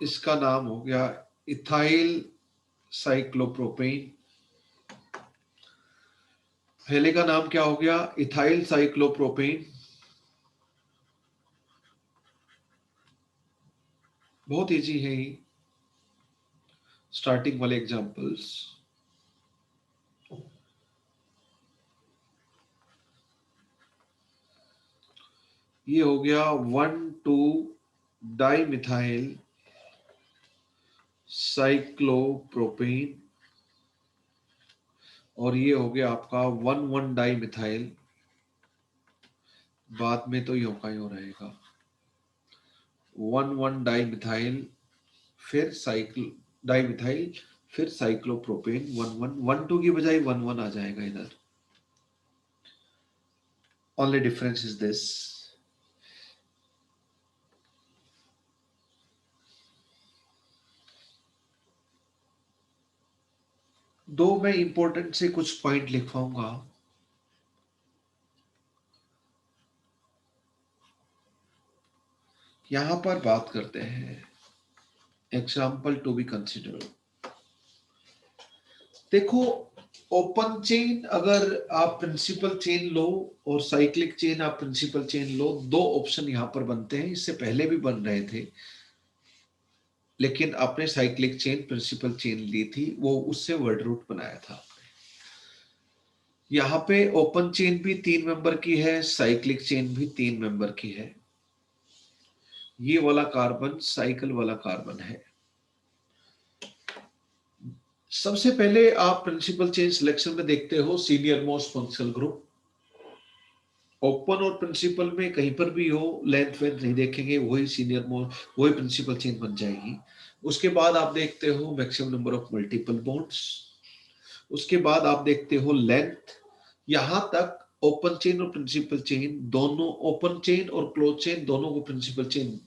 इसका नाम हो गया इथाइल साइक्लोप्रोपेन। पहले का नाम क्या हो गया? Ethyl cyclopropane. बहुत इजी है ये स्टार्टिंग वाले एग्जांपल्स। ये हो गया 1,2-डाइमिथाइल साइक्लोप्रोपेन और ये हो गया आपका 1,1-डाइमिथाइल। बाद में तो यो का यो रहेगा 1,1-डाइमिथाइल, फिर साइक्लो डाइमिथाइल, फिर साइक्लोप्रोपेन। 1,2 की बजाय 1,1 आ जाएगा इधर। Only difference is this. दो मैं इंपॉर्टेंट से कुछ पॉइंट लिखवाऊंगा। यहां पर बात करते हैं एग्जाम्पल टू बी कंसिडर। देखो ओपन चेन अगर आप प्रिंसिपल चेन लो और साइक्लिक चेन आप प्रिंसिपल चेन लो, दो ऑप्शन यहां पर बनते हैं। इससे पहले भी बन रहे थे, लेकिन आपने साइक्लिक चेन प्रिंसिपल चेन ली थी, वो उससे वर्ड रूट बनाया था। यहां पे ओपन चेन भी 3 मेंबर की है, साइक्लिक चेन भी 3 मेंबर की है। ये वाला कार्बन साइकिल वाला कार्बन है। सबसे पहले आप प्रिंसिपल चेन सिलेक्शन में देखते हो senior most functional group. Open और प्रिंसिपल में कहीं पर भी हो, लेंथ वेंथ नहीं देखेंगे, वही सीनियर मोस्ट, वही प्रिंसिपल चेन बन जाएगी। उसके बाद आप देखते हो maximum number of multiple bonds. उसके बाद आप देखते हो लेंथ। यहां तक ओपन चेन और प्रिंसिपल चेन दोनों, ओपन चेन और क्लोज चेन दोनों को प्रिंसिपल चेन,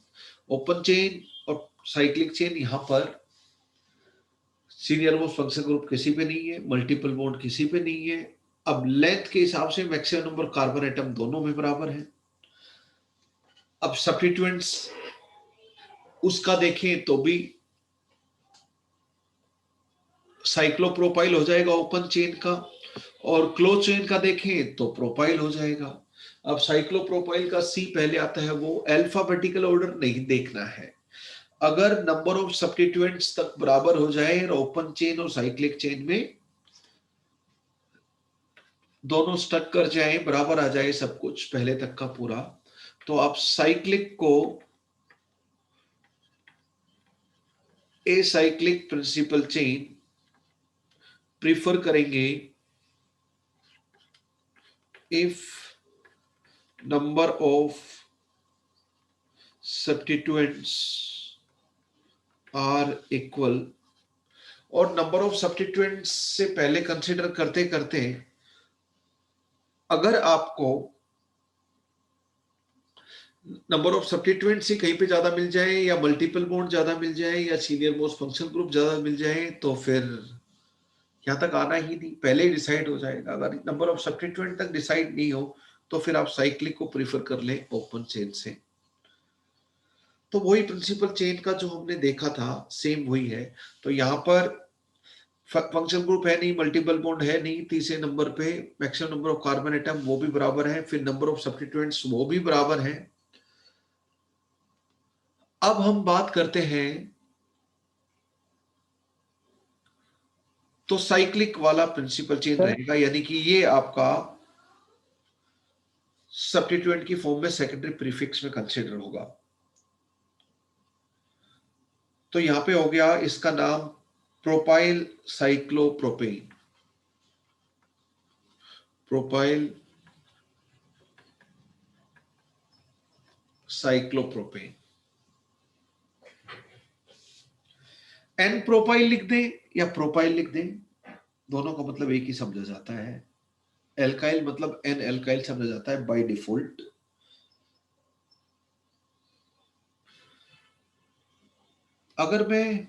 ओपन चेन और साइक्लिक चेन यहां पर सीनियर मोस्ट फंक्शन ग्रुप किसी पे नहीं है, मल्टीपल बॉन्ड किसी पे नहीं है। अब लेंथ के हिसाब से मैक्सिमम नंबर कार्बन एटम दोनों में बराबर है। अब सब्स्टिट्यूएंट्स उसका देखें तो भी साइक्लोप्रोपाइल हो जाएगा ओपन चेन का, और क्लोज चेन का देखें तो प्रोपाइल हो जाएगा। अब साइक्लोप्रोपाइल का सी पहले आता है, वो अल्फाबेटिकल ऑर्डर नहीं देखना है। अगर नंबर ऑफ सब्स्टिट्यूएंट्स तक बराबर हो जाए और ओपन चेन और साइक्लिक चेन में दोनों स्टक कर जाए, बराबर आ जाए सब कुछ पहले तक का पूरा, तो आप साइक्लिक को acyclic principal chain prefer करेंगे if number of substituents are equal. और नंबर ऑफ सब्स्टिट्यूएंट्स से पहले कंसीडर करते करते अगर आपको नंबर ऑफ सब्स्टिट्यूएंट्स से कहीं पे ज्यादा मिल जाए, या मल्टीपल बॉन्ड ज्यादा मिल जाए, या सीनियर मोस्ट फंक्शनल ग्रुप ज्यादा मिल जाए, तो फिर यहां तक आना ही नहीं, पहले ही डिसाइड हो जाएगा। अगर नंबर ऑफ सब्स्टिट्यूएंट तक डिसाइड नहीं हो तो फिर आप साइक्लिक को प्रीफर कर लें ओपन चेन से। तो वही प्रिंसिपल चेन का जो हमने देखा था सेम वही है। तो यहाँ पर फंक्शनल ग्रुप है नहीं, मल्टीपल बॉन्ड है नहीं, तीसरे नंबर पे maximum number of carbon atom वो भी बराबर है, फिर नंबर ऑफ सब्स्टिट्यूएंट्स वो भी बराबर है। अब हम बात करते हैं तो साइक्लिक वाला प्रिंसिपल चेन सर? रहेगा, यानी कि ये आपका सब्स्टिट्यूएंट की फॉर्म में सेकेंडरी प्रीफिक्स में कंसीडर होगा। तो यहां पे हो गया इसका नाम propyl cyclopropane, propyl cyclopropane. N propyl लिख दें या प्रोपाइल लिख दें, दोनों का मतलब एक ही समझा जाता है। एल्काइल मतलब एन एल्काइल समझा जाता है बाय डिफॉल्ट। अगर मैं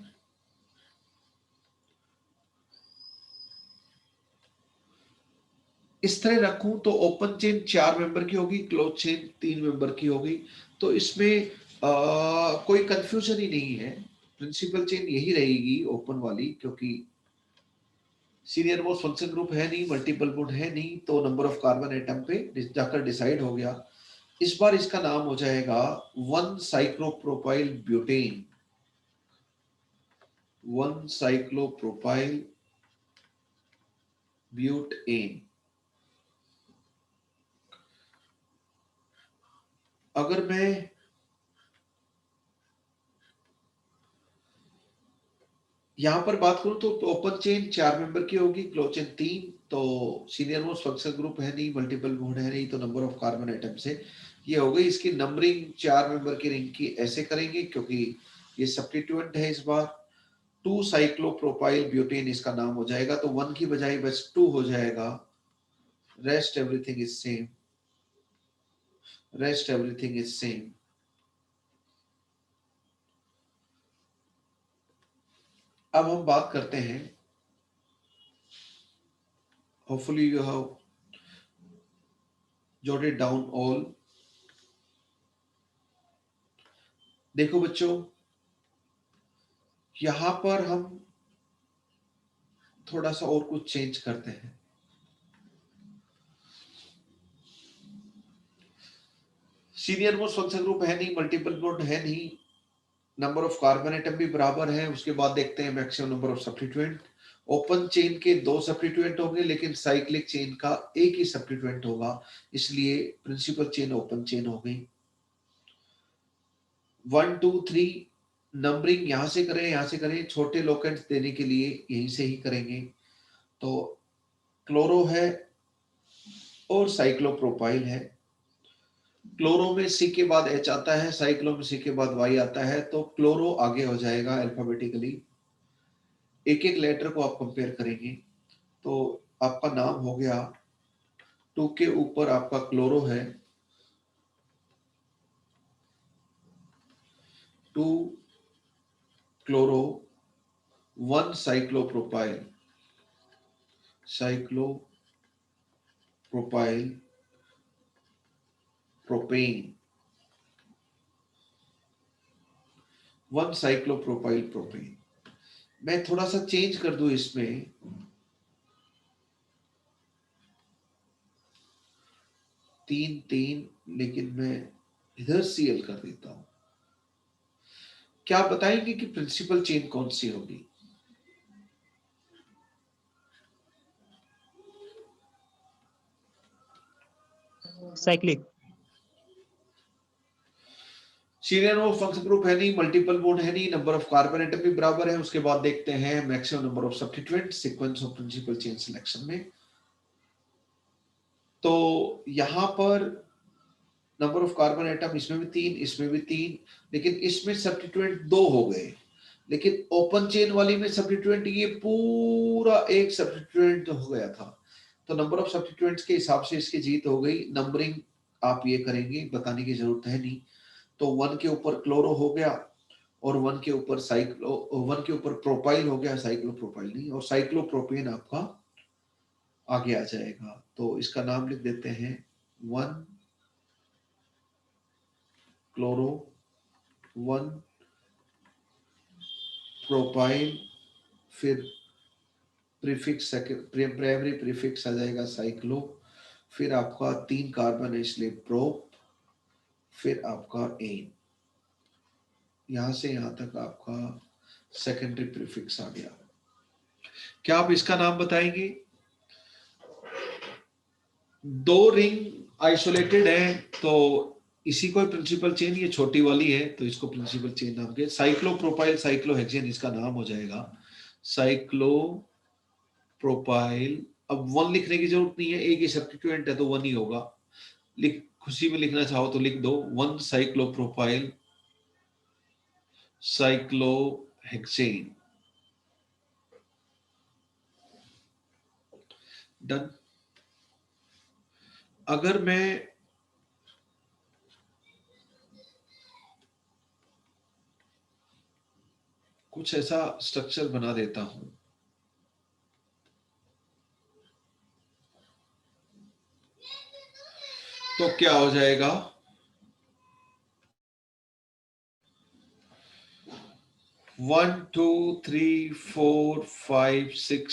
इस तरह रखूं तो ओपन चेन 4 मेंबर की होगी, क्लोज चेन 3 मेंबर की होगी। तो इसमें कोई कंफ्यूजन ही नहीं है, प्रिंसिपल चेन यही रहेगी ओपन वाली, क्योंकि सीनियर मोस्ट फंक्शन ग्रुप है नहीं, मल्टीपल बॉन्ड है नहीं, तो नंबर ऑफ कार्बन एटम पे जाकर डिसाइड हो गया। इस बार इसका नाम हो जाएगा 1 साइक्लोप्रोपाइल ब्यूटेन, 1 साइक्लोप्रोपाइल ब्यूटेन। अगर मैं यहां पर बात करूं तो ओपन चेन 4 मेंबर की होगी, क्लोज चेन 3। तो सीनियर मोस्ट फंक्शनल ग्रुप है नहीं, मल्टीपल बॉन्ड है नहीं, तो नंबर ऑफ कार्बन एटम से ये हो गई। इसकी नंबरिंग 4 मेंबर की रिंग की ऐसे करेंगे क्योंकि ये सब्स्टिट्यूएंट है। इस बार 2 साइक्लोप्रोपाइल ब्यूटेन इसका नाम हो जाएगा, तो 1 की बजाय बस 2 हो जाएगा। Rest everything is same, rest everything is same. अब हम बात करते हैं, hopefully you have jotted down all। देखो बच्चों, यहां पर हम थोड़ा सा और कुछ चेंज करते हैं। सीनियर मोस्ट फंक्शन ग्रुप है नहीं, मल्टीपल बॉन्ड है नहीं, नंबर ऑफ कार्बन एटम भी बराबर है। उसके बाद देखते हैं maximum number of substituent. Open chain के 2 सब्स्टिट्यूएंट होंगे, लेकिन साइक्लिक चेन का एक ही सब्स्टिट्यूएंट होगा, इसलिए प्रिंसिपल चेन ओपन चेन हो गई। 1 2 3 नंबरिंग यहां से करें, यहां से करें, छोटे लोकेंट्स देने के लिए यहीं से ही करेंगे। तो क्लोरो है और साइक्लोप्रोपाइल है। क्लोरो में सी के बाद एच आता है, साइक्लो में सी के बाद वाई आता है, तो क्लोरो आगे हो जाएगा अल्फाबेटिकली। एक एक लेटर को आप कंपेयर करेंगे तो आपका नाम हो गया 2 के ऊपर आपका क्लोरो है, 2 chloro, 1 cyclopropyl, cyclopropyl propane, 1 cyclopropyl propane. मैं थोड़ा सा चेंज कर दूं इसमें, तीन तीन, लेकिन मैं इधर सीएल कर देता हूं। क्या आप बताएंगे कि प्रिंसिपल चेन कौन सी होगी? Cyclic. Senior most function group है नहीं, मल्टीपल बॉन्ड है नहीं, नंबर ऑफ कार्बन एटम भी बराबर है। उसके बाद देखते हैं maximum number of substituent sequence of principal chain selection में। तो यहां पर नंबर ऑफ कार्बन एटम इसमें भी 3, इसमें भी 3, लेकिन इसमें सब्स्टिट्यूएंट 2 हो गए। लेकिन ओपन चेन वाली में सब्स्टिट्यूएंट ये पूरा एक सब्स्टिट्यूएंट हो गया था, तो नंबर ऑफ सब्स्टिट्यूएंट्स के हिसाब से इसकी जीत हो गई। नंबरिंग आप ये करेंगे, बताने की जरूरत है नहीं। तो 1 के ऊपर क्लोरो हो गया और 1 के ऊपर 1 के ऊपर प्रोपाइल हो गया, साइक्लोप्रोपाइल नहीं, और साइक्लोप्रोपेन आपका आगे आ जाएगा। तो इसका नाम लिख देते हैं 1 क्लोरो, 1 प्रोपाइल, फिर प्रीफिक्स प्राइमरी प्रीफिक्स आ जाएगा साइक्लो, फिर आपका 3 कार्बन है इसलिए प्रोप, फिर आपका एन, यहां से यहां तक आपका सेकेंडरी प्रीफिक्स आ गया। क्या आप इसका नाम बताएंगे? 2 रिंग आइसोलेटेड है तो इसी को प्रिंसिपल चेन, ये छोटी वाली है तो इसको प्रिंसिपल चेन नाम के, साइक्लोप्रोपाइल साइक्लोहेक्सेन इसका नाम हो जाएगा साइक्लोप्रोपाइल। अब 1 लिखने की जरूरत नहीं है, एक ही सब्स्टिट्यूएंट है तो 1 ही होगा, खुशी में लिखना चाहो तो लिख दो 1 साइक्लोप्रोपाइल साइक्लोहेक्सेन। डन। अगर मैं कुछ ऐसा स्ट्रक्चर बना देता हूं, तो क्या हो जाएगा? 1 2 3 4 5 6,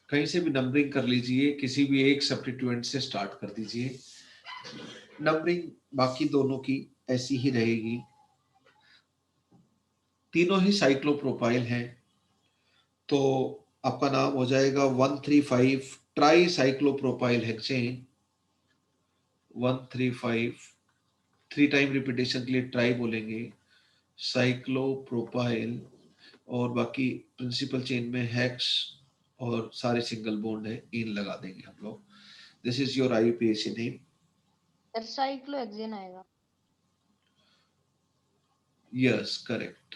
कहीं से भी नंबरिंग कर लीजिए, किसी भी एक सब्स्टिट्यूएंट से स्टार्ट कर दीजिए। नंबरिंग बाकी दोनों की ऐसी ही रहेगी, तीनों ही साइक्लोप्रोपाइल हैं, तो आपका नाम हो जाएगा 135 try cyclopropyl hexane. 135 3 time repetition के लिए ट्राई बोलेंगे, साइक्लोप्रोपाइल, और बाकी प्रिंसिपल चेन में हेक्स और सारे सिंगल बॉन्ड है, इन लगा देंगे हम लोग। This is your IUPAC name. Sir cyclohexane आएगा। Yes correct,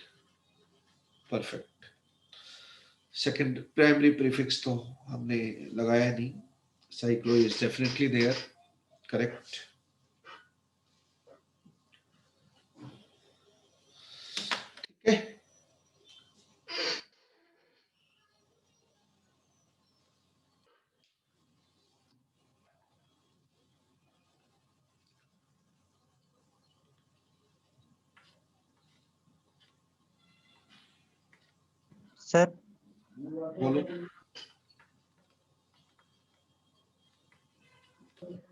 perfect. Second primary prefix तो हमने लगाया नहीं, cyclo is definitely there, correct. ठीक है, सर बोलो।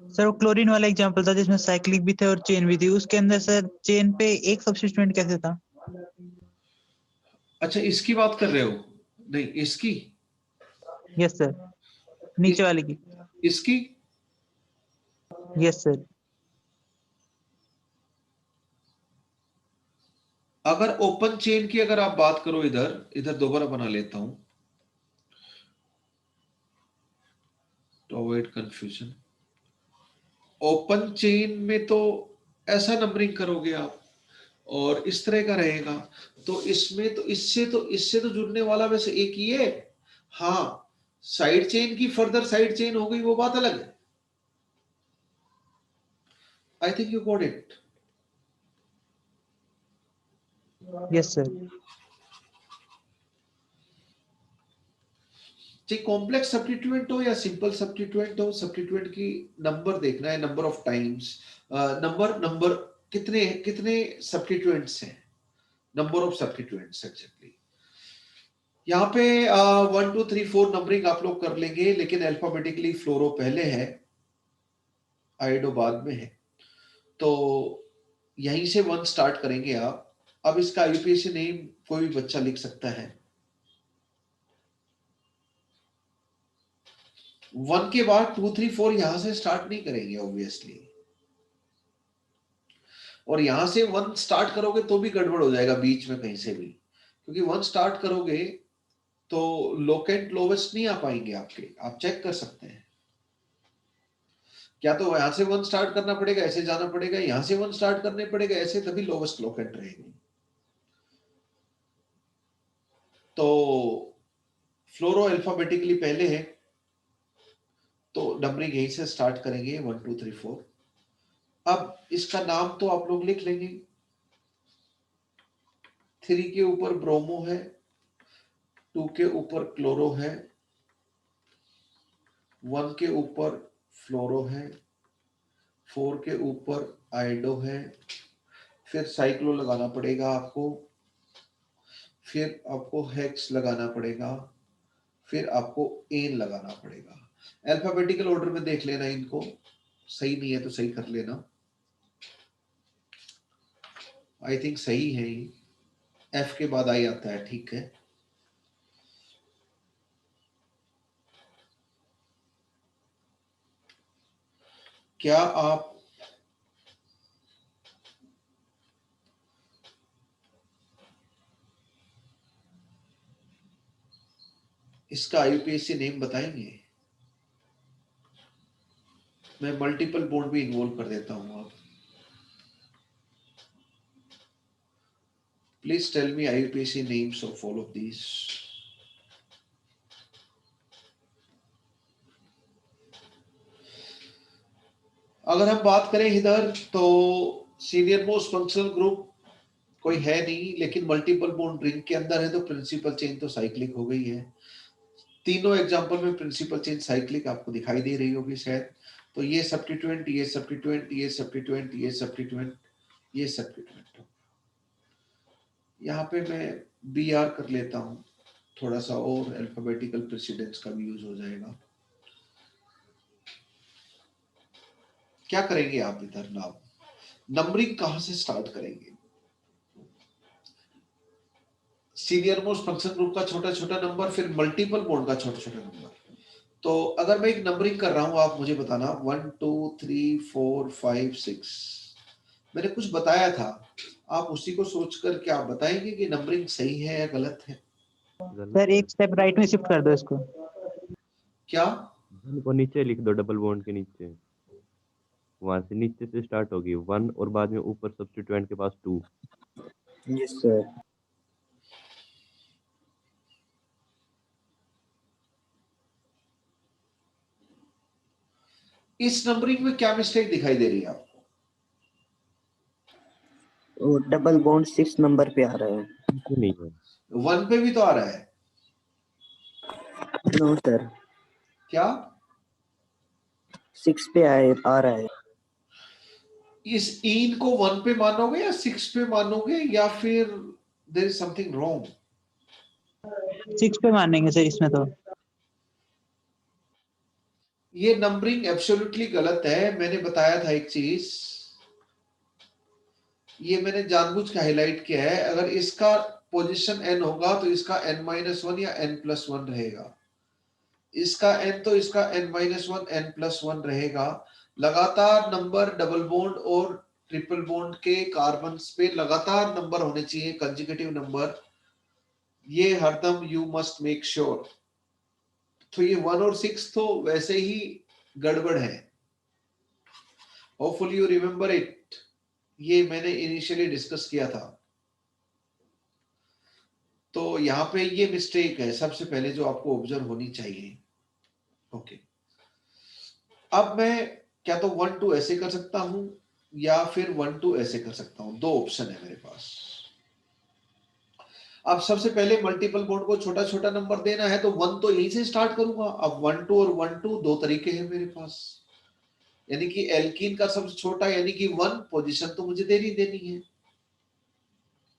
सर वो क्लोरीन वाला एग्जांपल था जिसमें साइक्लिक भी थे और चेन भी थी, उसके अंदर सर चेन पे एक सब्स्टिट्यूएंट कैसे था? अच्छा इसकी बात कर रहे हो? नहीं इसकी, यस सर, नीचे वाले की। इसकी यस सर। अगर ओपन चेन की अगर आप बात करो, इधर दोबारा बना लेता हूं to avoid confusion। Open chain में तो ऐसा नंबरिंग करोगे आप और इस तरह का रहेगा, तो इसमें तो इससे तो जुड़ने वाला वैसे एक ही है। हाँ, साइड चेन की फर्दर साइड चेन हो गई वो बात अलग है। I think you got it. Yes sir. चाहे कॉम्प्लेक्स सब्स्टिट्यूएंट हो या सिंपल सब्स्टिट्यूएंट हो, सब्स्टिट्यूएंट की नंबर देखना है, नंबर ऑफ टाइम्स, नंबर कितने कितने सब्स्टिट्यूएंट्स हैं, नंबर ऑफ सब्स्टिट्यूएंट्स एक्जेक्टली। यहाँ पे 1 2 3 4 नंबरिंग आप लोग कर लेंगे, लेकिन अल्फाबेटिकली फ्लोरो पहले है, आइडो बाद में है, तो यहीं से 1 स्टार्ट करेंगे आप। अब इसका IUPAC नेम कोई भी बच्चा लिख सकता है। 1 के बाद 2 3 4 यहां से स्टार्ट नहीं करेंगे ऑब्वियसली, और यहां से 1 स्टार्ट करोगे तो भी गड़बड़ हो जाएगा बीच में कहीं से भी, क्योंकि 1 स्टार्ट करोगे तो लोकेंट लोवेस्ट नहीं आ पाएंगे आपके, आप चेक कर सकते हैं। क्या तो यहां से 1 स्टार्ट करना पड़ेगा, ऐसे जाना पड़ेगा, यहां से 1 स्टार्ट करने पड़ेगा ऐसे, तभी लोवेस्ट लोकेंट रहेगी। तो फ्लोरो अल्फाबेटिकली पहले है, तो नंबरिंग यहीं से स्टार्ट करेंगे 1 2 3 4। अब इसका नाम तो आप लोग लिख लेंगे, 3 के ऊपर ब्रोमो है, 2 के ऊपर क्लोरो है, 1 के ऊपर फ्लोरो है, 4 के ऊपर आइडो है, फिर साइक्लो लगाना पड़ेगा आपको, फिर आपको हेक्स लगाना पड़ेगा, फिर आपको एन लगाना पड़ेगा। अल्फाबेटिकल ऑर्डर में देख लेना इनको, सही नहीं है तो सही कर लेना। आई थिंक सही है ये, एफ के बाद आई आता है, ठीक है। क्या आप इसका आईयूपीएसी नेम बताएंगे? मैं मल्टीपल बॉन्ड भी इन्वॉल्व कर देता हूं अब। Please tell me IUPAC names of all of these. अगर हम बात करें इधर तो सीनियर मोस्ट फंक्शनल ग्रुप कोई है नहीं, लेकिन मल्टीपल बॉन्ड रिंग के अंदर है तो प्रिंसिपल चेन तो साइक्लिक हो गई है। तीनों एग्जांपल में प्रिंसिपल चेन साइक्लिक आपको दिखाई दे रही होगी शायद। तो ये सब्स्टिट्यूएंट, ये सब्स्टिट्यूएंट, ये सब्स्टिट्यूएंट, ये सब्स्टिट्यूएंट, ये सब्स्टिट्यूएंट। यहाँ पे मैं बी आर कर लेता हूँ, थोड़ा सा और अल्फाबेटिकल प्रेसिडेंस का भी यूज हो जाएगा। क्या करेंगे आप इधर नाउ? नंबरिंग कहां से स्टार्ट करेंगे? सीनियर मोस्ट फंक्शन ग्रुप का छोटा छोटा नंबर, फिर मल्टीपल बॉन्ड का छोटा छोटा नंबर। तो अगर मैं एक नंबरिंग कर रहा हूं, आप मुझे बताना 1 2 3 4 5 6। मैंने कुछ बताया था, आप उसी को सोचकर क्या आप बताएंगे कि नंबरिंग सही है या गलत है? सर एक स्टेप राइट में शिफ्ट कर दो इसको। क्या? को नीचे लिख दो, डबल बॉन्ड के नीचे, वहां से नीचे से स्टार्ट होगी 1 और बाद में ऊपर सब्स्टिट्यूएंट के पास 2। Yes sir. इस नंबरिंग में क्या मिस्टेक दिखाई दे रही है आपको? वो डबल बॉन्ड 6 नंबर पे आ रहा है। नहीं है, 1 पे भी तो आ रहा है। नो सर, क्या 6 पे आ रहा है। इस इन को 1 पे मानोगे या 6 पे मानोगे, या फिर देयर इज समथिंग रॉन्ग? 6 पे मानेंगे सर इसमें तो। ये नंबरिंग एब्सोल्युटली गलत है। मैंने बताया था एक चीज, ये मैंने जानबूझ के हाईलाइट किया है। अगर इसका पोजीशन n होगा तो इसका n-1 या n+1 रहेगा। इसका n तो इसका n-1 n+1 रहेगा। लगातार नंबर डबल बॉन्ड और ट्रिपल बॉन्ड के कार्बन पे लगातार नंबर होने चाहिए, कंजुगेटिव नंबर। ये हरदम यू मस्ट मेक श्योर। तो ये 1 और 6 तो वैसे ही गड़बड़ है। Hopefully you remember it. ये मैंने इनिशियली डिस्कस किया था। तो यहाँ पे ये मिस्टेक है सबसे पहले जो आपको ऑब्जर्व होनी चाहिए। ओके, अब मैं क्या तो 1 2 ऐसे कर सकता हूं या फिर 1 2 ऐसे कर सकता हूं। दो ऑप्शन है मेरे पास। अब सबसे पहले मल्टीपल बॉन्ड को छोटा छोटा नंबर देना है तो 1 तो यहीं से स्टार्ट करूंगा। अब 1 2 और 1 2 दो तरीके हैं मेरे पास, यानी कि एल्कीन का सबसे छोटा यानी कि 1 पोजीशन तो मुझे देनी देनी है,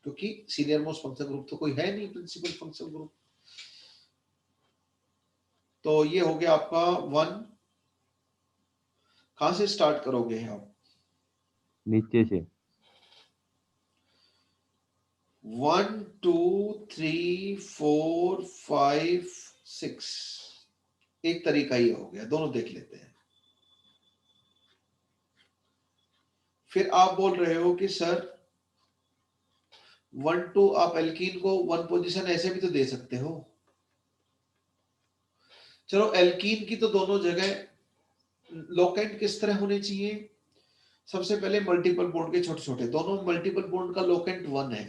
क्योंकि सीनियर मोस्ट फंक्शन ग्रुप तो कोई है नहीं प्रिंसिपल फंक्शन ग्रुप। तो ये हो गया आपका 1। कहां से स्टार्ट करोगे आप? नीचे से 1 2 3 4 5 6। एक तरीका ये हो गया, दोनों देख लेते हैं। फिर आप बोल रहे हो कि सर 1 2 आप एल्कीन को 1 पोजीशन ऐसे भी तो दे सकते हो। चलो एल्कीन की तो दोनों जगह लोकेंट किस तरह होने चाहिए? सबसे पहले मल्टीपल बॉन्ड के छोटे छोटे, दोनों मल्टीपल बॉन्ड का लोकेंट 1 है।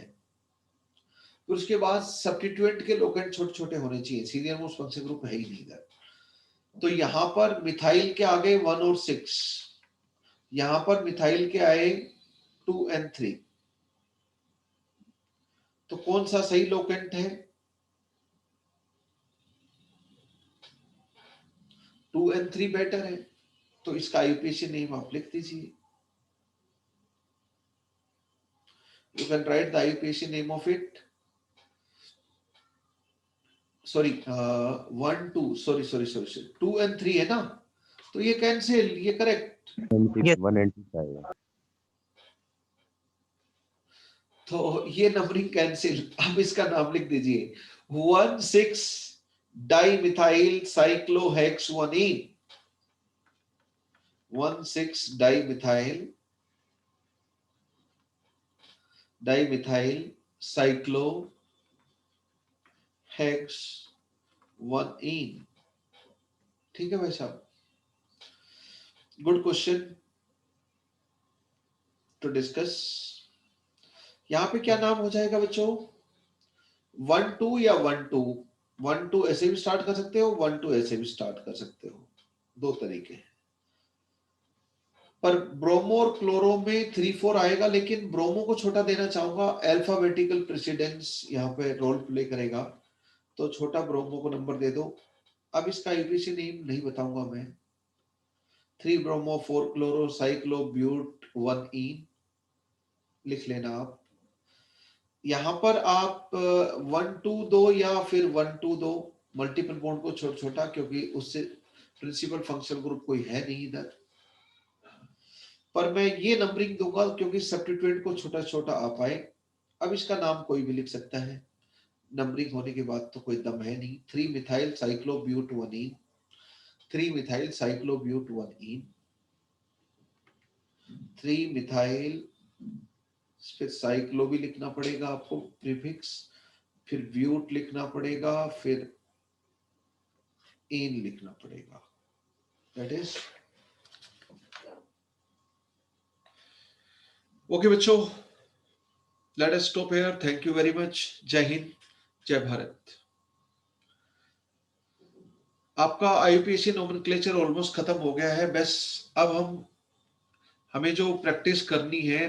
फिर उसके बाद सब्स्टिट्यूएंट के लोकेंट छोटे छोटे होने चाहिए। सीनियर मोस्ट फंक्शन ग्रुप है ही नहीं इधर। तो यहां पर मिथाइल के आगे 1 और 6, यहां पर मिथाइल के आए 2 and 3। तो कौन सा सही लोकेंट है? 2 and 3 बेटर है। तो इसका आईयूपीएसी नेम आप लिख दीजिए। You can write the IUPAC name of it. Sorry 1 2 sorry 2 and 3 है ना, तो ये कैंसिल, ये करेक्ट। 1 and 6 आएगा। तो ये नंबरिंग कैंसिल। अब इसका नाम लिख दीजिए 1,6 डाइमिथाइल साइक्लोहेक्सोनीन। 1,6 डाइमिथाइल साइक्लोहेक्सोनीन। ठीक है भाई साहब, गुड क्वेश्चन टू डिस्कस। यहां पे क्या नाम हो जाएगा बच्चों? 1 2 या 1 2? 1 2 ऐसे भी स्टार्ट कर सकते हो, 1 2 ऐसे भी स्टार्ट कर सकते हो, दो तरीके हैं। पर ब्रोमो और क्लोरो में 3 4 आएगा, लेकिन ब्रोमो को छोटा देना चाहूंगा, अल्फाबेटिकल प्रेसिडेंस यहाँ पे रोल प्ले करेगा, तो छोटा ब्रोमो को नंबर दे दो। अब इसका यूपीसी नेम नहीं बताऊंगा मैं। 3 ब्रोमो 4 क्लोरो साइक्लोब्यूट 1 ईन लिख लेना आप। यहां पर आप 1 2 दो या फिर 1 2 दो, मल्टीपल बॉन्ड को छोटा छोटा, क्योंकि उससे प्रिंसिपल फंक्शनल ग्रुप कोई है नहीं इधर। पर मैं ये नंबरिंग दूंगा क्योंकि सब्स्टिट्यूएंट को छोटा छोटा आ पाए। अब इसका नाम कोई भी लिख सकता है, नंबरिंग होने के बाद तो कोई दम है नहीं। 3 मिथाइल साइक्लोब्यूट 1 ईन, 3 मिथाइल साइक्लोब्यूट 1 ईन, 3 मिथाइल, फिर साइक्लो भी लिखना पड़ेगा आपको प्रीफिक्स, फिर ब्यूट लिखना पड़ेगा, फिर इन लिखना पड़ेगा। दैट इज ओके बच्चों, let us stop here. Thank you very much. जय हिंद, जय भारत। आपका आईयूपीएसी नोमेनक्लेचर ऑलमोस्ट खत्म हो गया है। बस अब हमें जो प्रैक्टिस करनी है